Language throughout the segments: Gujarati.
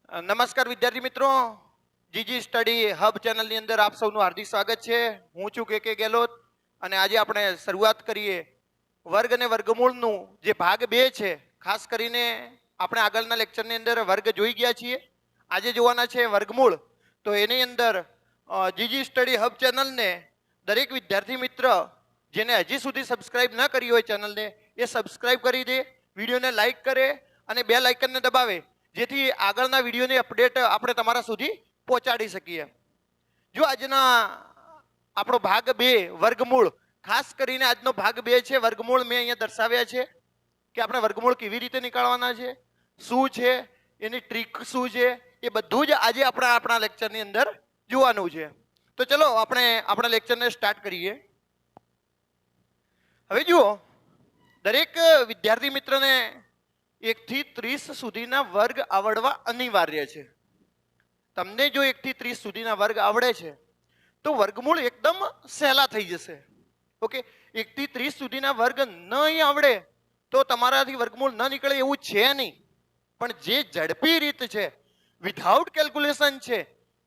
નમસ્કાર વિદ્યાર્થી મિત્રો, જીજી સ્ટડી હબ ચેનલની અંદર આપ સૌનું હાર્દિક સ્વાગત છે. હું છું કે ગેહલોત અને આજે આપણે શરૂઆત કરીએ વર્ગ અને વર્ગમૂળનું જે ભાગ 2 છે. ખાસ કરીને આપણે આગળના લેક્ચરની અંદર વર્ગ જોઈ ગયા છીએ. આજે જોવાના છે વર્ગમૂળ. તો એની અંદર જીજી સ્ટડી હબ ચેનલને દરેક વિદ્યાર્થી મિત્ર જેને હજી સુધી સબસ્ક્રાઇબ ન કરી હોય ચેનલને એ સબસ્ક્રાઇબ કરી દે, વિડીયોને લાઈક કરે અને બેલ આઇકનને દબાવે, જેથી આગળના વિડીયોની અપડેટ આપણે તમારા સુધી પહોંચાડી શકીએ. જો આજના આપણો ભાગ 2 વર્ગમૂળ, ખાસ કરીને આજનો ભાગ 2 છે વર્ગમૂળ, મેં અહીંયા દર્શાવ્યા છે કે આપણે વર્ગમૂળ કેવી રીતે નીકાળવાના છે, શું છે એની ટ્રીક, શું છે, એ બધું જ આજે આપણે આપણા લેક્ચરની અંદર જોવાનું છે. તો ચલો આપણે આપણા લેક્ચરને સ્ટાર્ટ કરીએ. હવે જુઓ, દરેક વિદ્યાર્થી મિત્રને 1 થી 30 સુધીના વર્ગ આવડવા અનિવાર્ય છે. તમને જો 1 થી 30 સુધીના વર્ગ આવડે છે તો વર્ગમૂળ એકદમ સહેલા થઈ જશે. ઓકે, 1 થી 30 સુધીના વર્ગ નહીં આવડે તો તમારાથી વર્ગમૂળ ન નીકળે એવું છે નહીં. પણ જે ઝડપી રીત છે, વિધાઉટ કેલ્ક્યુલેશન છે,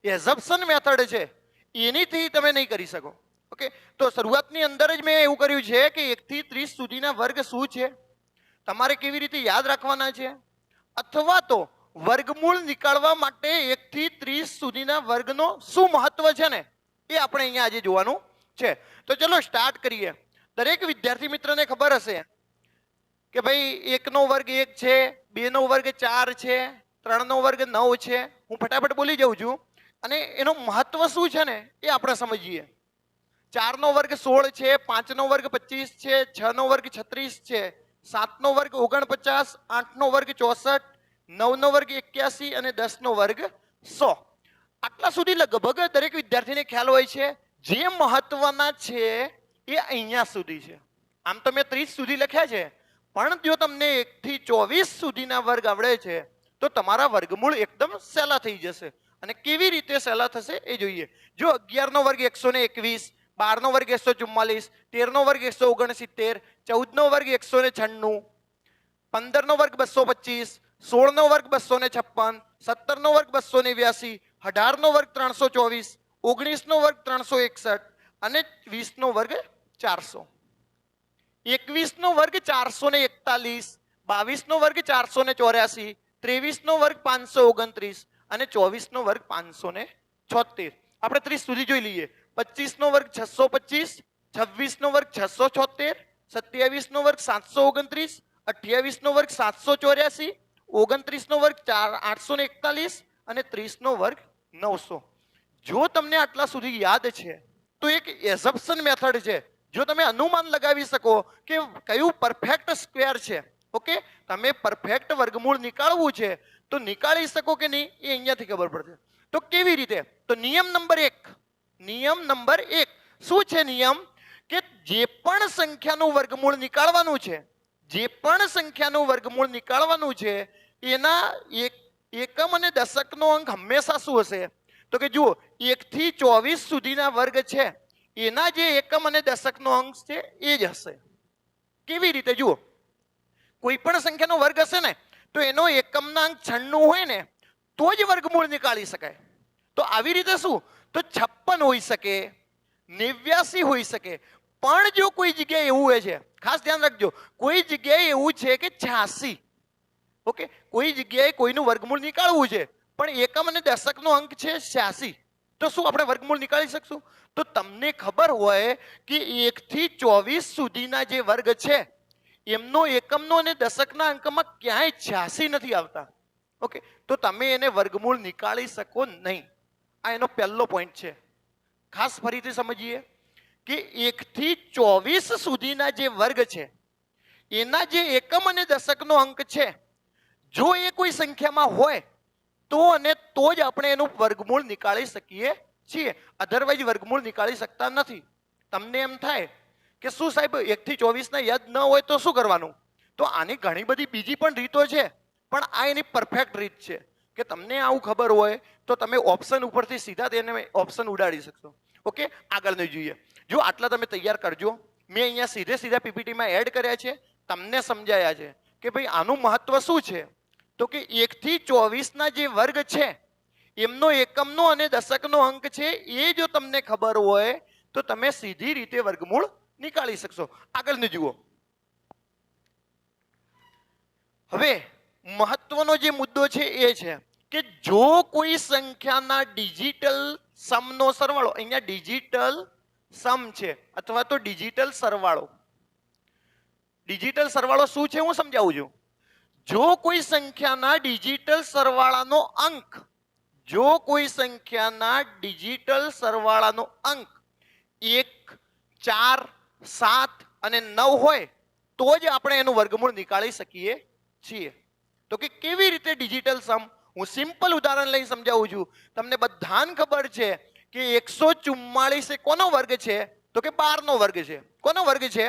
એઝમ્પશન મેથડ છે, એનીથી તમે નહીં કરી શકો. ઓકે, તો શરૂઆતની અંદર જ મેં એવું કર્યું છે કે 1 થી 30 સુધીના વર્ગ શું છે, તમારે કેવી રીતે યાદ રાખવાના છે, અથવા તો વર્ગમૂળ નીકાળવા માટે 1 થી 30 સુધીના વર્ગનો શું મહત્વ છે ને, એ આપણે અહીંયા આજે જોવાનું છે. તો ચલો સ્ટાર્ટ કરીએ. દરેક વિદ્યાર્થી મિત્રને ખબર હશે કે ભાઈ 1 નો વર્ગ 1 છે, 2 નો વર્ગ 4 છે, 3 નો વર્ગ 9 છે. હું ફટાફટ બોલી જાઉં છું અને એનો મહત્વ શું છે ને એ આપણે સમજીએ. 4 નો વર્ગ 16 છે, 5 નો વર્ગ 25 છે, 6 નો વર્ગ 36 છે, 7 નો વર્ગ 49, 8 નો વર્ગ 64, 9 નો વર્ગ 81 અને 10 નો વર્ગ 100. આટલા સુધી લગભગ દરેક વિદ્યાર્થીને ખ્યાલ હોય છે. જે મહત્વના છે એ અહીંયા સુધી છે. આમ તો મેં 30 સુધી લખ્યા છે, પણ જો તમને 1 થી 24 સુધીના વર્ગ આવડે છે તો તમારા વર્ગમૂળ એકદમ સહેલા થઈ જશે. અને કેવી રીતે સહેલા થશે એ જોઈએ. જો 11 નો વર્ગ 121, 12 નો વર્ગ 144, 13 નો વર્ગ 169, 14 નો વર્ગ 196, 15 નો વર્ગ 225, 16 નો વર્ગ 256, 17 નો વર્ગ 289, 18 નો વર્ગ 324, 19 નો વર્ગ 361 અને 20 નો વર્ગ 400. 21 નો વર્ગ 441, 22 નો વર્ગ 484, 23 નો વર્ગ 529 અને 24 નો વર્ગ 576. આપણે 30 સુધી જોઈ લઈએ. 25 નો વર્ગ 625, 26 નો વર્ગ 676, 27 નો વર્ગ 729, 28 નો વર્ગ 784, 29 નો વર્ગ 841 અને 30 નો વર્ગ 900. જો તમને આટલા સુધી યાદ છે તો એક એઝમ્પશન મેથડ છે. જો તમે અનુમાન લગાવી શકો કે કયું પરફેક્ટ સ્ક્વેર છે, ઓકે, તમે પરફેક્ટ વર્ગમૂળ નીકાળવું છે તો નીકાળી શકો કે નહીં એ અહીંયાથી ખબર પડશે. તો કેવી રીતે? તો નિયમ નંબર 1 શું છે? નિયમ કે જે પણ સંખ્યાનું વર્ગમૂળ નીકાળવાનું છે, જે પણ સંખ્યાનું વર્ગમૂળ નીકાળવાનું છે એના એકમ અને દશકનો અંક હંમેશા શું હશે? તો કે જુઓ, 1 થી 24 સુધીના વર્ગ છે એના જે એકમ અને દશકનો અંક છે એ જ હશે. કેવી રીતે? જુઓ, કોઈ પણ સંખ્યાનો વર્ગ હશે ને તો એનો એકમના અંક 96 હોય ને તો જ વર્ગમૂળ નીકાળી શકાય. તો આવી રીતે શું? તો 56 હોઈ શકે, 89 હોઈ શકે. પણ જો કોઈ જગ્યાએ એવું હોય છે, ખાસ ધ્યાન રાખજો, કોઈ જગ્યાએ એવું છે કે 86, ઓકે, કોઈ જગ્યાએ કોઈનું વર્ગમૂળ નીકાળવું છે પણ એકમ અને દશકનો અંક છે 86, તો શું આપણે વર્ગમૂળ નીકાળી શકશું? તો તમને ખબર હોય કે 1 થી 24 સુધીના જે વર્ગ છે એમનો એકમનો અને દશકના અંકમાં ક્યાંય 86 નથી આવતા. ઓકે, તો તમે એને વર્ગમૂળ નીકાળી શકો નહીં. આ એનો પહેલો પોઈન્ટ છે. ખાસ ફરીથી સમજીએ કે 1 થી 24 સુધીના જે વર્ગ છે એના જે એકમ અને દશકનો અંક છે, જો એ કોઈ સંખ્યામાં હોય તો અને તો જ આપણે એનું વર્ગમૂળ નીકાળી શકીએ છીએ. અધરવાઇઝ વર્ગમૂળ નીકાળી શકતા નથી. તમને એમ થાય કે શું સાહેબ 1 થી 24 ના યાદ ન હોય તો શું કરવાનું? તો આની ઘણી બધી બીજી પણ રીતો છે, પણ આ એની પરફેક્ટ રીત છે કે તમને આવું ખબર હોય તો તમે ઓપ્શન ઉપરથી સીધા તેને ઓપ્શન ઉડાડી શકશો. ઓકે, આગળનું જોઈએ. જો આટલા તમે તૈયાર કરજો. મેં અહીંયા સીધા પીપીટીમાં એડ કર્યા છે, તમને સમજાયા છે કે ભાઈ આનું મહત્વ શું છે. તો કે 1 થી 24 ના જે વર્ગ છે એમનો એકમનો અને દશકનો અંક છે એ જો તમને ખબર હોય તો તમે સીધી રીતે વર્ગમૂળ નીકાળી શકશો. આગળને જુઓ. હવે મહત્વનો જે મુદ્દો છે એ છે કે જો કોઈ સંખ્યાના ડિજિટલ સમનો સરવાળો, અહીંયા ડિજિટલ સમ છે અથવા તો ડિજિટલ સરવાળો. ડિજિટલ સરવાળો શું છે હું સમજાવું છું. જો કોઈ સંખ્યાના ડિજિટલ સરવાળાનો અંક, જો કોઈ સંખ્યાના ડિજિટલ સરવાળાનો અંક 1, 4, 7 અને 9 હોય તો જ આપણે એનું વર્ગમૂળ નીકાળી શકીએ છીએ. તો કે કેવી રીતે ડિજિટલ સમ? હું સિમ્પલ ઉદાહરણ લઈ સમજાવું છું. તમને બધાને ખબર છે કે 144 એ કોનો વર્ગ છે? તો કે 12 નો વર્ગ છે. કોનો વર્ગ છે?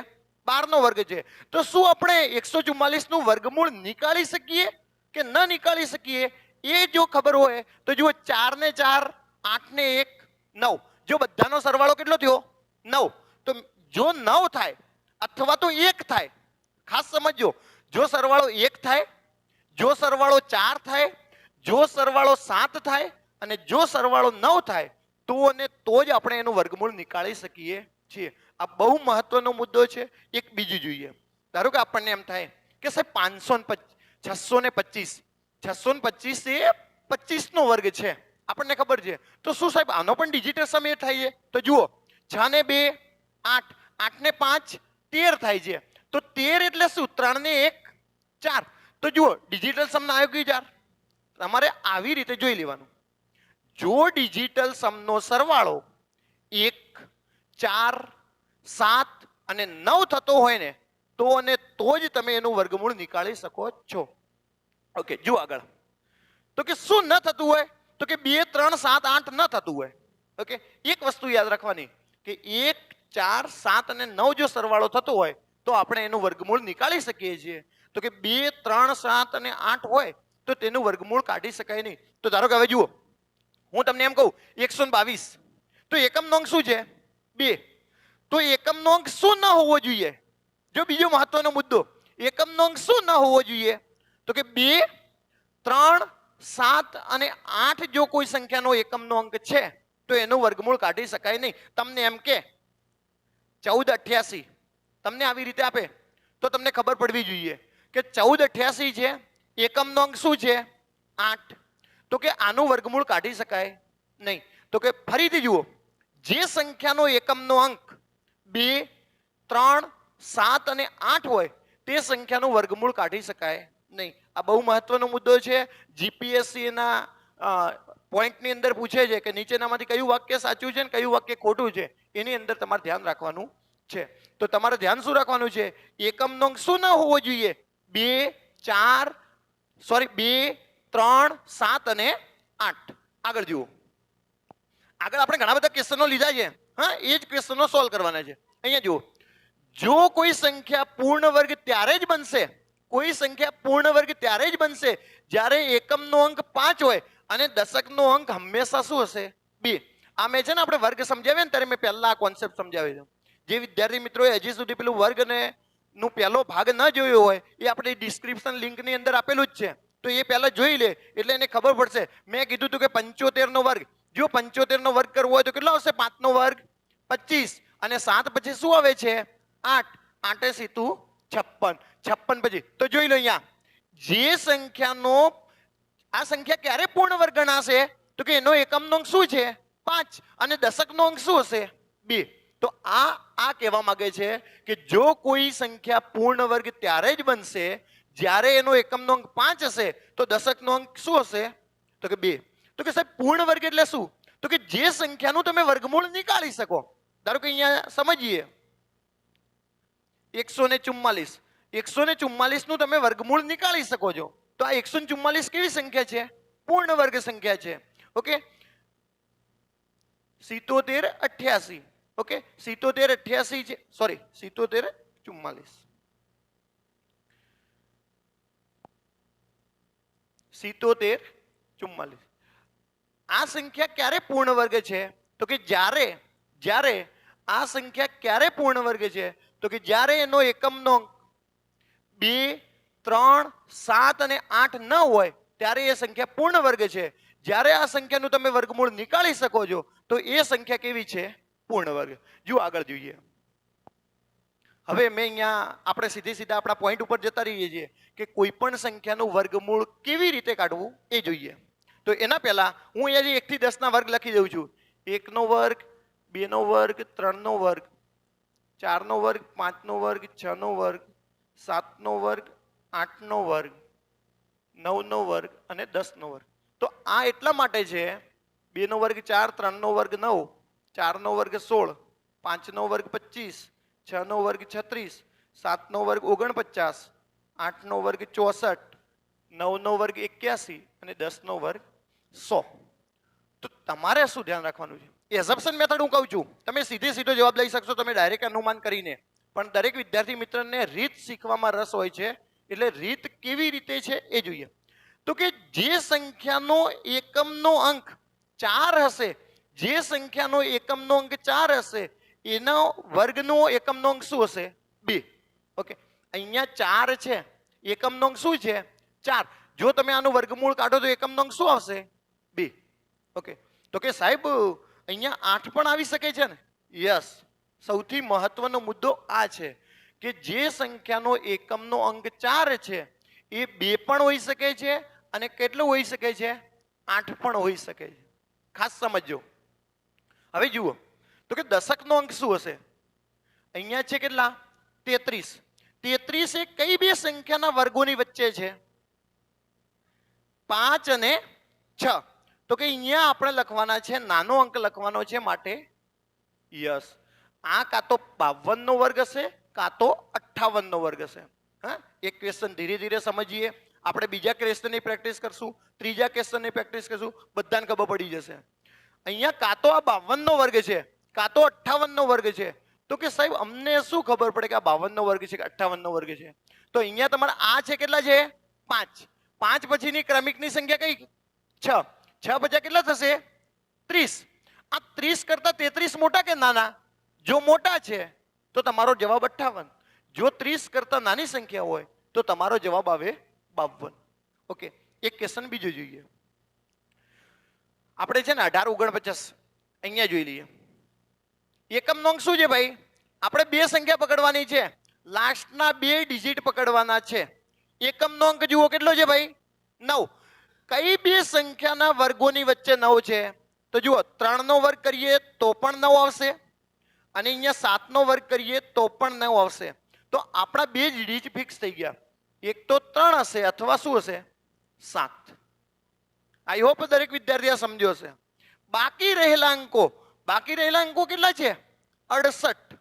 12 નો વર્ગ છે. તો શું આપણે 144 નું વર્ગમૂળ નીકાળી શકીએ કે ન નીકાળી શકીએ? એ જો ખબર હોય તો જુઓ, 4 ને 4, 8 ને 1, 9. જો બધાનો સરવાળો કેટલો થયો? 9. તો જો 9 થાય અથવા તો 1 થાય, ખાસ સમજજો, જો સરવાળો 1 થાય, જો સરવાળો 4 થાય, જો સરવાળો 7 થાય અને જો સરવાળો 9 થાય તો અને તો જ આપણે એનું વર્ગમૂળ નીકાળી શકીએ છીએ. આ બહુ મહત્વનો મુદ્દો છે. એક બીજું જોઈએ. ધારો કે આપણને એમ થાય કે સાહેબ 625 એ 25 નો વર્ગ છે, આપણને ખબર છે. તો શું સાહેબ આનો પણ ડિજિટલ સમ એ થાય છે? તો જુઓ, 6 ને 2 8, 8 ને 5 13 થાય છે. તો 13 એટલે શું? 3 ને 1 4. તો જુઓ ડિજિટલ સમ ના આવ્યો કે 4? તમારે આવી રીતે જોઈ લેવાનું. જો ડિજિટલ સમનો સરવાળો 1, 4, 7 અને 9 થતો હોય ને તો અને તો જ તમે એનું વર્ગમૂળ નીકાળી શકો છો. ઓકે, જો આગળ. તો કે શું ન થતું હોય? તો કે 2, 3, 7, 8 ન થતું હોય. ઓકે, એક વસ્તુ યાદ રાખવાની કે 1, 4, 7 અને 9 જો સરવાળો થતો હોય તો આપણે એનું વર્ગમૂળ નીકાળી શકીએ છીએ. તો કે 2, 3, 7 અને 8 હોય તો તેનું વર્ગમૂળ કાઢી શકાય નહીં. તો ધારો કે હવે જુઓ, હું તમને એમ કહું 122, તો એકમનો અંક શું છે? 2. તો એકમનો અંક શું ન હોવો જોઈએ? જો બીજો મહત્વનો મુદ્દો, એકમનો અંક શું ન હોવો જોઈએ? તો કે 2, 3, 7 અને 8 જો કોઈ સંખ્યાનો એકમનો અંક છે તો એનું વર્ગમૂળ કાઢી શકાય નહીં. તમને એમ કે 1488 તમને આવી રીતે આપે તો તમને ખબર પડવી જોઈએ કે 1488 છે, એકમનો અંક શું છે? 8. તો કે આનું વર્ગમૂળ કાઢી શકાય નહીં. તો કે ફરીથી જુઓ, જે સંખ્યાનો એકમનો અંક 2, 3, 7 અને 8 હોય તે સંખ્યાનું વર્ગમૂળ કાઢી શકાય નહીં. આ બહુ મહત્વનો મુદ્દો છે. જીપીએસસી ના પોઈન્ટની અંદર પૂછે છે કે નીચેનામાંથી કયું વાક્ય સાચું છે ને કયું વાક્ય ખોટું છે. એની અંદર તમારે ધ્યાન રાખવાનું છે. તો તમારે ધ્યાન શું રાખવાનું છે? એકમનો અંક શું ન હોવો જોઈએ? 2, 3, 7 અને 8. આગળ જુઓ. આગળ આપણે ઘણા બધા ક્વેશ્ચનો લીધા છે. હા, એ જ ક્વેશ્ચનો સોલ્વ કરવાના છે. અહીંયા જુઓ, જો કોઈ સંખ્યા પૂર્ણ વર્ગ ત્યારે જ બનશે, કોઈ સંખ્યા પૂર્ણ વર્ગ ત્યારે જ બનશે જ્યારે એકમનો અંક 5 હોય અને દશકનો અંક હંમેશા શું હશે? 2. આ મેં છે ને આપણે વર્ગ સમજાવ્યા ને ત્યારે મેં પહેલા આ કોન્સેપ્ટ સમજાવ્યો. જે વિદ્યાર્થી મિત્રોએ હજી સુધી પેલું વર્ગ ને નું પહેલો ભાગ ન જોયો હોય એ આપણે ડિસ્ક્રિપ્શન લિંકની અંદર આપેલું જ છે. તો એ પહેલા જોઈ લે એટલે એને ખબર પડશે. મેં કીધું હતું કે 75 નો વર્ગ, જો 75 નો વર્ગ કરવો હોય તો કેટલો આવશે? 5 નો વર્ગ 25 અને 7 પછી શું આવે છે? 8. 8 સીતું 56. 56 પછી તો જોઈ લો અહીંયા, જે સંખ્યાનો આ સંખ્યા ક્યારે પૂર્ણ વર્ગ ગણાશે? તો કે એનો એકમનો અંક શું છે? 5 અને દશકનો અંક શું હશે? 2. તો આ કહેવા માંગે છે કે જો કોઈ સંખ્યા પૂર્ણ વર્ગ ત્યારે જ બનશે જ્યારે એનો એકમનો અંક 5 હશે તો દશકનો અંક શું હશે? તો કે 2. તો કે સાહેબ પૂર્ણ વર્ગ એટલે શું? તો કે જે સંખ્યાનું તમે વર્ગમૂળ નીકાળી શકો. ધારો કે અહીંયા સમજીએ 144, 144 નું તમે વર્ગમૂળ નીકાળી શકો છો. તો આ 144 કેવી સંખ્યા છે? પૂર્ણ વર્ગ સંખ્યા છે. ઓકે, 77, 88. ઓકે, 77, 88 છે, સોરી 77, 44. 77, 44. આ સંખ્યા ક્યારે પૂર્ણ વર્ગ છે? તો કે જ્યારે આ સંખ્યા ક્યારે પૂર્ણ વર્ગ છે? તો કે જ્યારે એનો એકમનો અંક 2, 3, 7 અને 8 ન હોય ત્યારે એ સંખ્યા પૂર્ણ વર્ગ છે. જ્યારે આ સંખ્યાનું તમે વર્ગમૂળ નીકાળી શકો છો તો એ સંખ્યા કેવી છે? પૂર્ણ વર્ગ. જો આગળ જોઈએ. હવે મેં અહીંયા આપણે સીધા આપણા પોઈન્ટ ઉપર જતા રહીએ છીએ કે કોઈ પણ સંખ્યાનું વર્ગમૂળ કેવી રીતે કાઢવું એ જોઈએ. તો એના પહેલા હું અહીંયા 1 થી 10 ના વર્ગ લખી દઉં છું. 1 નો વર્ગ, 2 નો વર્ગ, 3 નો વર્ગ, 4 નો વર્ગ, 5 નો વર્ગ, 6 નો વર્ગ, 7 નો વર્ગ, 8 નો વર્ગ, 9 નો વર્ગ અને 10 નો વર્ગ. તો આ એટલા માટે છે 2 નો વર્ગ 4, 3 નો વર્ગ 9, 4 નો વર્ગ 16, 5 નો વર્ગ 25, 6 નો વર્ગ 36, 7 નો વર્ગ 49, 8 નો વર્ગ 64, 9 નો વર્ગ 81 અને 10 નો વર્ગ 100. તો તમારે શું ધ્યાન રાખવાનું છે? એઝમ્પશન મેથડ હું કહું છું, તમે સીધો જવાબ લઈ શકશો તમે ડાયરેક્ટ અનુમાન કરીને, પણ દરેક વિદ્યાર્થી મિત્રને રીત શીખવામાં રસ હોય છે એટલે રીત કેવી રીતે છે એ જોઈએ. તો કે જે સંખ્યાનો એકમનો અંક 4 હશે, જે સંખ્યાનો એકમનો અંક 4 હશે એનો વર્ગનો એકમનો અંક શું હશે? 2. ઓકે, અહીંયા 4 છે, એકમનો અંક શું છે? 4. જો તમે આનું વર્ગમૂળ કાઢો તો એકમનો અંક શું આવશે? 2. ઓકે, તો કે સાહેબ અહીંયા 8 પણ આવી શકે છે ને? યસ. સૌથી મહત્વનો મુદ્દો આ છે કે જે સંખ્યાનો એકમનો અંક 4 છે એ 2 પણ હોઈ શકે છે અને કેટલું હોઈ શકે છે? 8 પણ હોઈ શકે છે. ખાસ સમજો. હવે જુઓ તો કે દશકનો અંક શું હશે? અહીંયા છે કેટલા? 33. 33 એ કઈ બે સંખ્યાના વર્ગોની વચ્ચે છે? 5 અને 6. તો કે અહીંયા આપણે લખવાના છે, નાનો અંક લખવાનો છે માટે યસ. આ કાં તો 52 નો વર્ગ હશે કાં તો 58 નો વર્ગ હશે. હા, એક ક્વેશ્ચન ધીરે ધીરે સમજીએ. આપણે બીજા ક્વેશ્ચનની પ્રેક્ટિસ કરશું, ત્રીજા ક્વેશ્ચનની પ્રેક્ટિસ કરશું, બધાને ખબર પડી જશે. અહીંયા કાં તો આ 52 નો વર્ગ છે કાં તો 58 નો વર્ગ છે. તો કે સાહેબ અમને શું ખબર પડે કે આ 52 નો વર્ગ છે કે 58 નો વર્ગ છે? તો અહીંયા તમારે આ છે કેટલા છે? 5. 5 પછીની ક્રમિકની સંખ્યા કઈ? 6. 6 પછી કેટલા થશે? 30. આ 30 કરતા 33 મોટા કે નાના? જો મોટા છે તો તમારો જવાબ 58. જો 30 કરતા નાની સંખ્યા હોય તો તમારો જવાબ આવે 52. ઓકે, એક ક્વેશ્ચન બીજો જોઈએ. આપણે છે ને 18, 49 અહીંયા જોઈ લઈએ. એકમનો અંક શું છે ભાઈ? આપણે બે સંખ્યા પકડવાની છે, લાસ્ટના 2 ડિજિટ પકડવાના છે. એકમનો અંક જુઓ કેટલો છે ભાઈ? 9. કઈ બે સંખ્યાના વર્ગોની વચ્ચે 9 છે? તો જુઓ 3 નો વર્ગ કરીએ તો પણ 9 આવશે અને અહીંયા 7 નો વર્ગ કરીએ તો પણ 9 આવશે. તો આપણા બે જ ડિજિટ ફિક્સ થઈ ગયા. એક તો 3 હશે અથવા શું હશે? 7. આઈ હોપ દરેક વિદ્યાર્થી આ સમજ્યો હશે. બાકી રહેલા અંકો કેટલા છે? 68.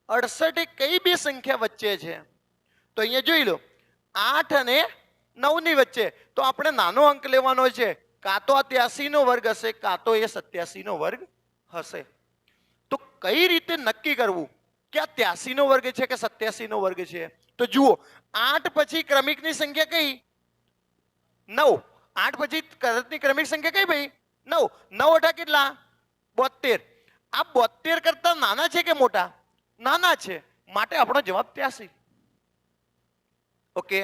68 એ કઈ બે સંખ્યા વચ્ચે છે? તો અહીંયા જોઈ લો 8 અને 9 ની વચ્ચે. તો આપણે નાનો અંક લેવાનો છે, કાં તો આ 83 નો વર્ગ હશે કાં તો એ 87 નો વર્ગ હશે. તો કઈ રીતે નક્કી કરવું કે આ 83 નો વર્ગ છે કે 87 નો વર્ગ છે? તો જુઓ 8 પછી ક્રમિકની સંખ્યા કઈ? 9. 8 પછી કરતની ક્રમિક સંખ્યા કઈ ભાઈ? 9. 9 8 કેટલા? 72. આ 72 કરતા નાના છે કે મોટા? નાના છે, માટે આપણો જવાબ 83. ઓકે,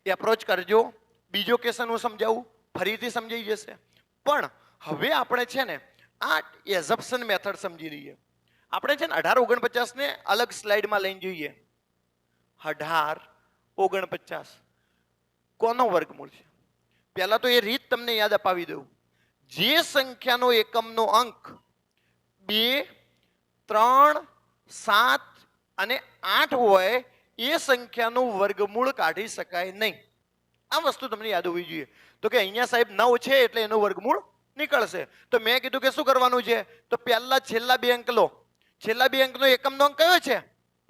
એ અપ્રોચ કરજો. બીજો ક્વેશ્ચન હું સમજાવું, ફરીથી સમજાઈ જશે. પણ હવે આપણે છે ને આ એઝમ્પશન મેથડ સમજી લઈએ. આપણે છે ને 18, 49 ને અલગ સ્લાઇડમાં લઈને જોઈએ. 18, 49 કોનો વર્ગમૂળ છે? પહેલા તો એ રીત તમને યાદ અપાવી દઉં. જે સંખ્યાનો એકમનો અંક 2, 3, 7 અને 8 હોય એ સંખ્યાનું વર્ગમૂળ કાઢી શકાય નહીં. આ વસ્તુ તમને યાદ હોવી જોઈએ. તો કે અહીંયા સાહેબ 9 છે એટલે એનું વર્ગમૂળ નીકળશે. તો મેં કીધું કે શું કરવાનું છે? તો પહેલા છેલ્લા 2 અંક લો. છેલ્લા 2 અંકનો એકમનો અંક કયો છે?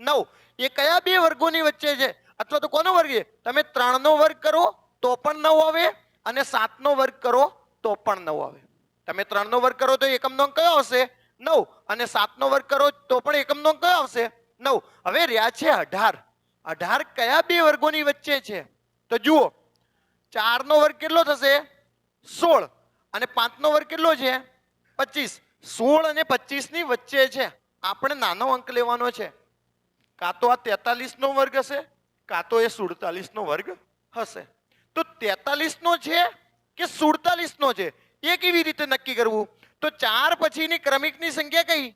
9. એ કયા બે વર્ગોની વચ્ચે છે? અથવા તો કોનો વર્ગ છે? તમે 3 નો વર્ગ કરો તો પણ 9 આવે અને 7 નો વર્ગ કરો તો પણ 9 આવે. તમે 3 નો વર્ગ કરો તો એકમનો અંક કયો આવશે? 9. અને 7 નો વર્ગ કરો તો પણ એકમનો અંક કયો આવશે? 9. હવે રહ્યા છે 18. 18 કયા બે વર્ગોની વચ્ચે છે? તો જુઓ 4 નો વર્ગ કેટલો થશે? 16. અને 5 નો વર્ગ કેટલો છે? 25. 16 અને 25 ની વચ્ચે છે. આપણે નાનો અંક લેવાનો છે. કાં તો આ 43 નો વર્ગ હશે કાં તો એ 47 નો વર્ગ હશે. તો 43 નો છે કે 47 નો છે એ કેવી રીતે નક્કી કરવું? તો 4 પછીની ક્રમિકની સંખ્યા કઈ?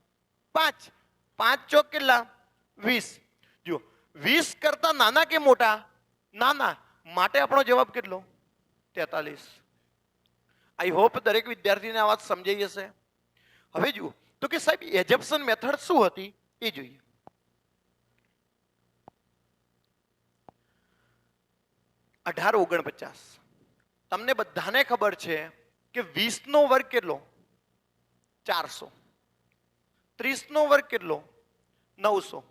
5. 5 ચોક કેટલા? 20. જો 20 કરતા નાના કે મોટા? નાના, માટે આપણો જવાબ કેટલો? 43. આઈ હોપ દરેક વિદ્યાર્થીને આ વાત સમજાઈ હશે. હવે જુઓ તો કે સાહેબ એજપ્શન મેથડ શું હતી એ જોઈએ. અઢાર 49. તમને બધાને ખબર છે કે 20 નો વર્ગ કેટલો? 400. 30 નો વર્ગ કેટલો? 900.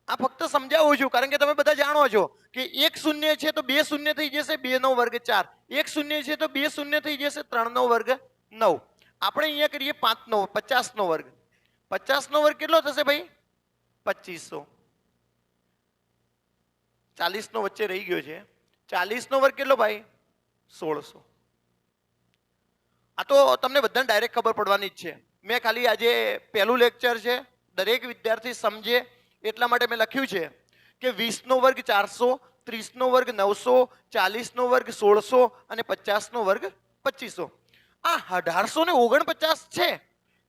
આ ફક્ત સમજાવું છું કારણ કે તમે બધા જાણો છો કે એક શૂન્ય છે તો બે શૂન્ય થઈ જશે, 2 નો વર્ગ 4. એક શૂન્ય છે તો બે શૂન્ય થઈ જશે, 3 નો વર્ગ 9. આપણે અહીંયા કરીએ 5 નો 50 નો વર્ગ. 50 નો વર્ગ કેટલો થશે ભાઈ? 2500. 40 નો વચ્ચે રહી ગયો છે. 40 નો વર્ગ કેટલો ભાઈ? 1600. આ તો તમને બધાને ડાયરેક્ટ ખબર પડવાની જ છે. મેં ખાલી આજે પહેલું લેક્ચર છે, દરેક વિદ્યાર્થી સમજે એટલા માટે મેં લખ્યું છે કે 20 નો વર્ગ 400, 30 નો વર્ગ 900, 40 નો વર્ગ 1600 અને 50 નો વર્ગ 2500. આ 1849 છે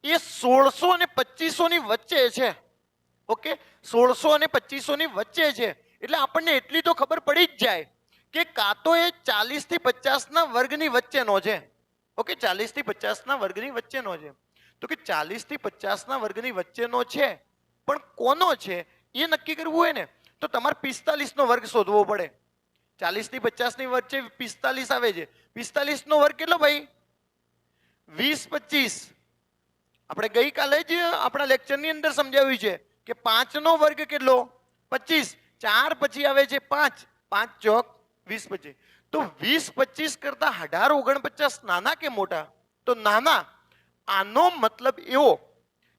એ 1600 અને 2500 ની વચ્ચે છે. ઓકે, 1600 અને 2500 ની વચ્ચે છે. એટલે આપણને એટલી તો ખબર પડી જ જાય કે કાં તો એ 40 થી 50 ના વર્ગની વચ્ચેનો છે. ઓકે, 40 થી 50 ના વર્ગની વચ્ચેનો છે. તો કે 40 થી 50 ના વર્ગની વચ્ચેનો છે પણ કોનો છે એ નક્કી કરવું હોય ને તો તમારે 45 નો વર્ગ શોધવો પડે. 40 થી 50 ની વચ્ચે 45 આવે છે. 45 નો વર્ગ કેટલો ભાઈ? 20 25. આપણે ગઈકાલે જ આપણા લેક્ચરની અંદર સમજાવ્યું છે કે 5 નો વર્ગ કેટલો? 25. 4 પછી આવે છે 5. 5 ચોક 20 25. તો 20 25 કરતા 1849 નાના કે મોટા? તો નાના. આનો મતલબ એવો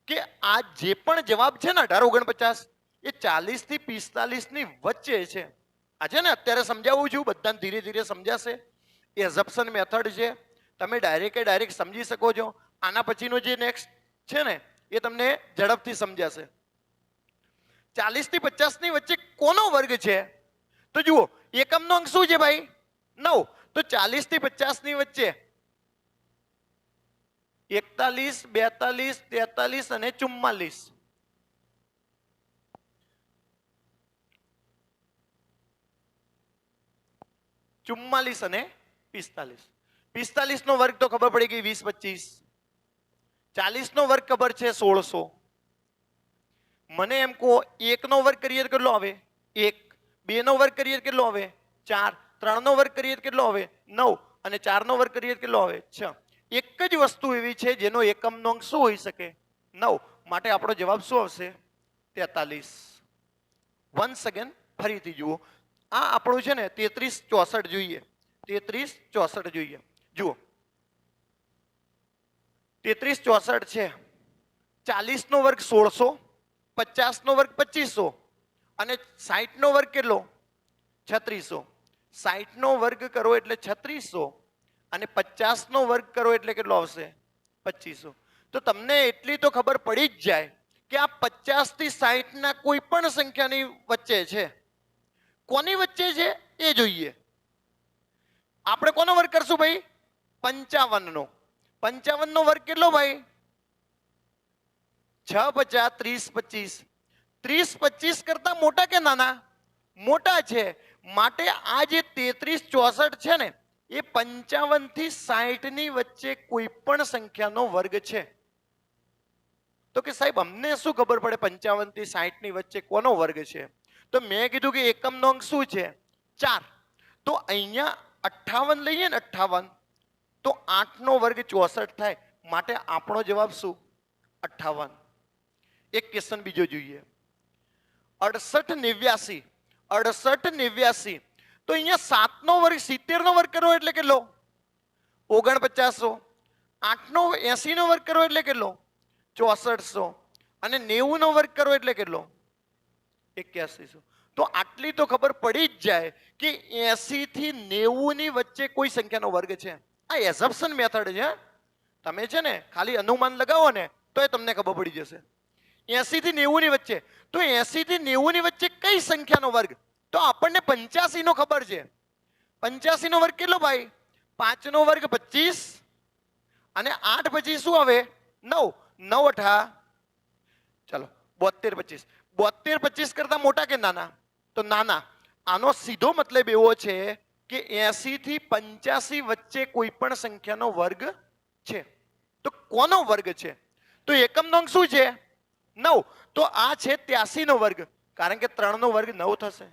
કે આ જે પણ જવાબ છે ને 1849 એ 40 થી 45 ની વચ્ચે છે. આ છે ને અત્યારે સમજાવું છું, બધાને ધીરે ધીરે સમજાશે. એ એઝપ્શન મેથડ છે, તમે ડાયરેક્ટ સમજી શકો છો. આના પછીનો જે નેક્સ્ટ છે ને એ તમને ઝડપથી સમજાશે. 40 થી 50 ની વચ્ચે કોનો વર્ગ છે? તો જુઓ એકમનો અંક શું છે ભાઈ? 9. તો 40 થી 50 ની વચ્ચે 41, 42, 43 અને 44. ચુમ્માલીસ અને 45. 45 નો વર્ગ તો ખબર પડી ગઈ 20 25. 40 નો વર્ગ ખબર છે 1600. મને એમ કહો 1 નો વર્ગ કરીએ કેટલો આવે? 1. 2 નો વર્ગ કરીએ કેટલો આવે? 4. 3 નો વર્ગ કરીએ કેટલો આવે? 9. અને 4 નો વર્ગ કરીએ કેટલો આવે? 6. એક જ વસ્તુ એવી છે જેનો એકમનો અંક શું હોઈ શકે? 9. માટે આપણો જવાબ શું આવશે? 43. વન્સ અગેન ફરીથી જુઓ, આ આપણું છે ને 33 64 જોઈએ. 33 64 જોઈએ. જુઓ 33 64 છે. 40 નો વર્ગ 1600, 50 નો વર્ગ 2500 અને 60 નો વર્ગ કેટલો? 3600. 60 નો વર્ગ કરો એટલે 3600 અને 50 નો વર્ગ કરો એટલે કેટલો આવશે? 2500. તો તમને એટલી તો ખબર પડી જ જાય કે આ 50 થી 60 ના કોઈ પણ સંખ્યાની વચ્ચે છે. કોની વચ્ચે છે એ જોઈએ. આપણે કોનો વર્ગ કરશું ભાઈ? 55 નો. 55 નો વર્ગ કેટલો ભાઈ? 6 50 30 25. 30 25 કરતા મોટા કે નાના? મોટા છે. માટે આ જે 33 64 છે ને એ 55 થી 60 ની વચ્ચે કોઈ પણ સંખ્યાનો વર્ગ છે. તો કે સાહેબ અમને શું ખબર પડે 55 થી 60 ની વચ્ચે કોનો વર્ગ છે? તો મેં કીધું કે એકમનો અંક શું છે? 4. તો અહીંયા 58 લઈએ ને 58 તો 8 નો વર્ગ 64 થાય. માટે આપણો જવાબ શું? 58. એક ક્વેશ્ચન બીજો જોઈએ. 68 89. 68 89. તો અહીંયા 7 નો વર્ગ 70 નો વર્ગ કરો એટલે કેટલો? 4900. 8 નો 80 નો વર્ગ કરો એટલે કેટલો? 6400. અને 90 નો વર્ગ કરો એટલે કેટલો? 8100. તો આટલી તો ખબર પડી જ જાય કે 80 થી 90 ની વચ્ચે કોઈ સંખ્યાનો વર્ગ છે. આ એઝપ્શન મેથડ છે. તમે છે ને ખાલી અનુમાન લગાવો ને તો એ તમને ખબર પડી જશે. 80 થી 90 ની વચ્ચે. તો 80 થી 90 ની વચ્ચે કઈ સંખ્યાનો વર્ગ? તો આપણને 85 નો ખબર છે. 85 નો વર્ગ કેટલો ભાઈ? 5 નો વર્ગ 25 અને 8 પછી શું આવે? 9. 9 અઠા ચલો 72 25. 72 25 કરતા મોટા કે નાના? તો નાના. આનો સીધો મતલબ એવો છે કે 80 થી 85 વચ્ચે કોઈ પણ સંખ્યાનો વર્ગ છે. તો કોનો વર્ગ છે? તો એકમ નો અંક શું છે? 9. તો આ છે 83 નો વર્ગ, કારણ કે 3 નો વર્ગ 9 થશે.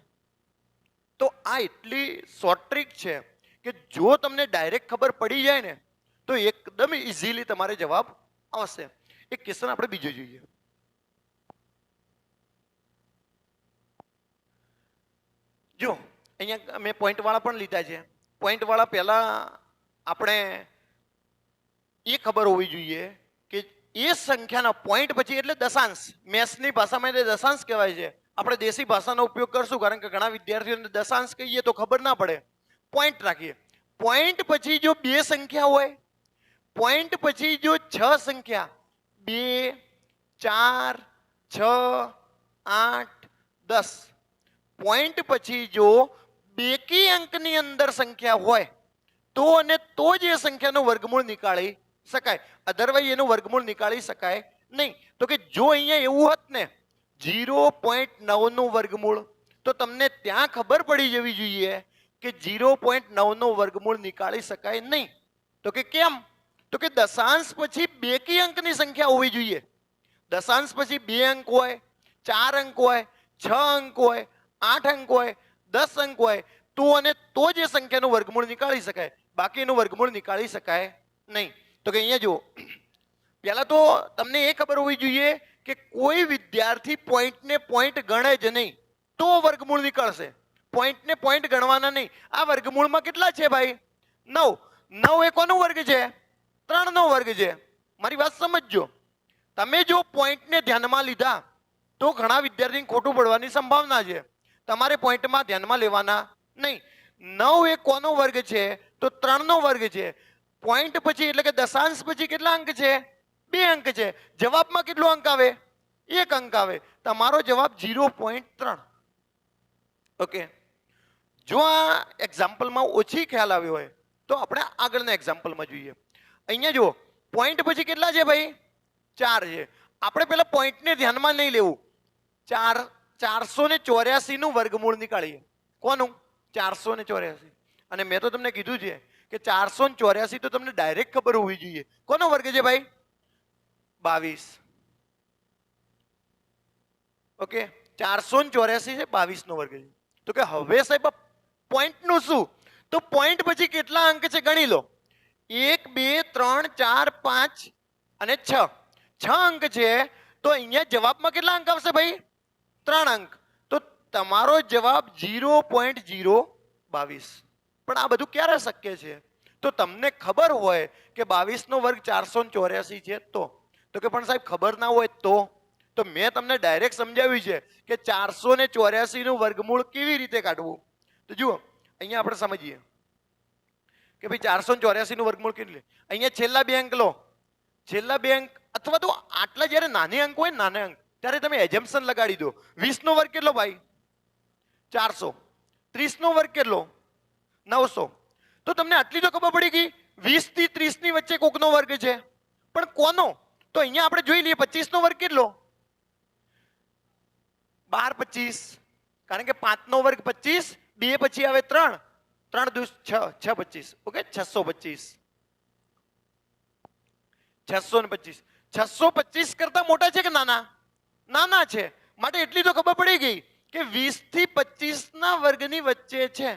તો આ એટલી શોર્ટ ટ્રીક છે કે જો તમને ડાયરેક્ટ ખબર પડી જાય ને તો એકદમ ઇઝીલી તમારે જવાબ આવશે. એક ક્વેશ્ચન આપણે બીજો જોઈએ. જો અહીંયા મેં પોઈન્ટ વાળા પણ લીધા છે. પોઈન્ટ વાળા પહેલા આપણે એ ખબર હોવી જોઈએ કે એ સંખ્યાના પોઈન્ટ પછી એટલે દશાંશ. મેથ્સની ભાષામાં એટલે દશાંશ કહેવાય છે. આપણે દેશી ભાષાનો ઉપયોગ કરશું કારણ કે ઘણા વિદ્યાર્થીઓને દશાંશ કહીએ તો ખબર ના પડે. પોઈન્ટ રાખીએ. પોઈન્ટ પછી જો બે સંખ્યા હોય, પોઈન્ટ પછી જો 6 સંખ્યા 2 4 6 8 10, પોઈન્ટ પછી જો બેકી અંકની અંદર સંખ્યા હોય તો અને તો જ એ સંખ્યાનું વર્ગમૂળ નીકાળી શકાય. અધરવાઇઝ એનું વર્ગમૂળ નીકાળી શકાય નહીં. તો કે જો અહીંયા એવું હોત ને 0.9 નું વર્ગમૂળ, તો તમને ત્યાં ખબર પડી જવી જોઈએ કે 0.9 નું વર્ગમૂળ નીકાળી શકાય નહીં. તો કે કેમ? તો કે દશાંશ પછી બેકી અંકની સંખ્યા હોવી જોઈએ. દશાંશ પછી 2 અંક હોય, 4 અંક હોય, 6 અંક હોય, 8 અંક હોય, 10 અંક હોય તો અને તો જ એ સંખ્યાનું વર્ગમૂળ નીકાળી શકાય. બાકી એનું વર્ગમૂળ નીકાળી શકાય નહીં. તો કે અહીંયા જુઓ, પહેલા તો તમને એ ખબર હોવી જોઈએ કે કોઈ વિદ્યાર્થી પોઈન્ટને પોઈન્ટ ગણે જ નહીં તો વર્ગમૂળ નીકળશે. પોઈન્ટને પોઈન્ટ ગણવાના નહીં. આ વર્ગમૂળમાં કેટલા છે ભાઈ? 9. 9 એ કોનો વર્ગ છે? 3 નો વર્ગ છે. મારી વાત સમજજો. તમે જો પોઈન્ટને ધ્યાનમાં લીધા તો ઘણા વિદ્યાર્થીને ખોટું પડવાની સંભાવના છે. તમારે પોઈન્ટમાં ધ્યાનમાં લેવાના નહીં. 9 એ કોનો વર્ગ છે? તો 3 નો વર્ગ છે. પોઈન્ટ પછી એટલે કે દશાંશ પછી કેટલા અંક છે? 2 અંક છે. જવાબમાં કેટલો અંક આવે? 1 અંક આવે. તમારો જવાબ 0.3. ઓકે. જો આ એક્ઝામ્પલમાં ઓછી ખ્યાલ આવ્યો હોય તો આપણે આગળના એક્ઝામ્પલમાં જોઈએ. અહીંયા જુઓ, પોઈન્ટ પછી કેટલા છે ભાઈ? 4 છે. આપણે પેલા પોઈન્ટને ધ્યાનમાં નહીં લેવું. 484 નું વર્ગમૂળ નીકાળીએ. કોનું? 484. અને મેં તો તમને કીધું છે કે 484 તો તમને ડાયરેક્ટ ખબર હોવી જોઈએ. કોનો વર્ગ છે ભાઈ? 22. ઓકે, 484 છે, 22 નો વર્ગ છે. તો કે હવે સાહેબ પોઈન્ટ નું શું? તો પોઈન્ટ પછી કેટલા અંક છે ગણી લો. 1 2 3 4 5 અને 6. 6 અંક છે. તો અહીંયા જવાબમાં કેટલા અંક આવશે ભાઈ? 3 અંક. તો તમારો જવાબ 0.022. પણ આ બધું ક્યારે શક્ય છે? તો તમને ખબર હોય કે 22 નો વર્ગ 484 છે તો કે પણ સાહેબ ખબર ના હોય તો મેં તમને ડાયરેક્ટ સમજાવ્યું છે કે 484 નું વર્ગમૂળ કેવી રીતે કાઢવું. તો જુઓ, અહીંયા આપણે સમજીએ કે ભાઈ 484 નું વર્ગમૂળ કેટલું. અહીંયા છેલ્લા 2 અંક લો. છેલ્લા 2 અંક અથવા તો આટલા જ્યારે નાની અંક હોય, નાના અંક, ત્યારે તમે એજમ્પશન લગાડી દો. 20 નો વર્ગ કેટલો ભાઈ? 400. 30 નો વર્ગ કેટલો? 900. તો તમને આટલી તો ખબર પડી ગઈ 20 થી 30 ની વચ્ચે કોકનો વર્ગ છે. પણ કોનો? તો અહીંયા આપણે જોઈ લઈએ 25 નો વર્ગ કેટલો? 12 25. કારણ કે 5 નો વર્ગ 25, 2 પછી આવે 3, 3 દુ 6, 6 25. ઓકે, 625. 625. 625 કરતા મોટા છે કે નાના? નાના છે. માટે એટલી તો ખબર પડી ગઈ કે 20 થી 25 ના વર્ગની વચ્ચે છે.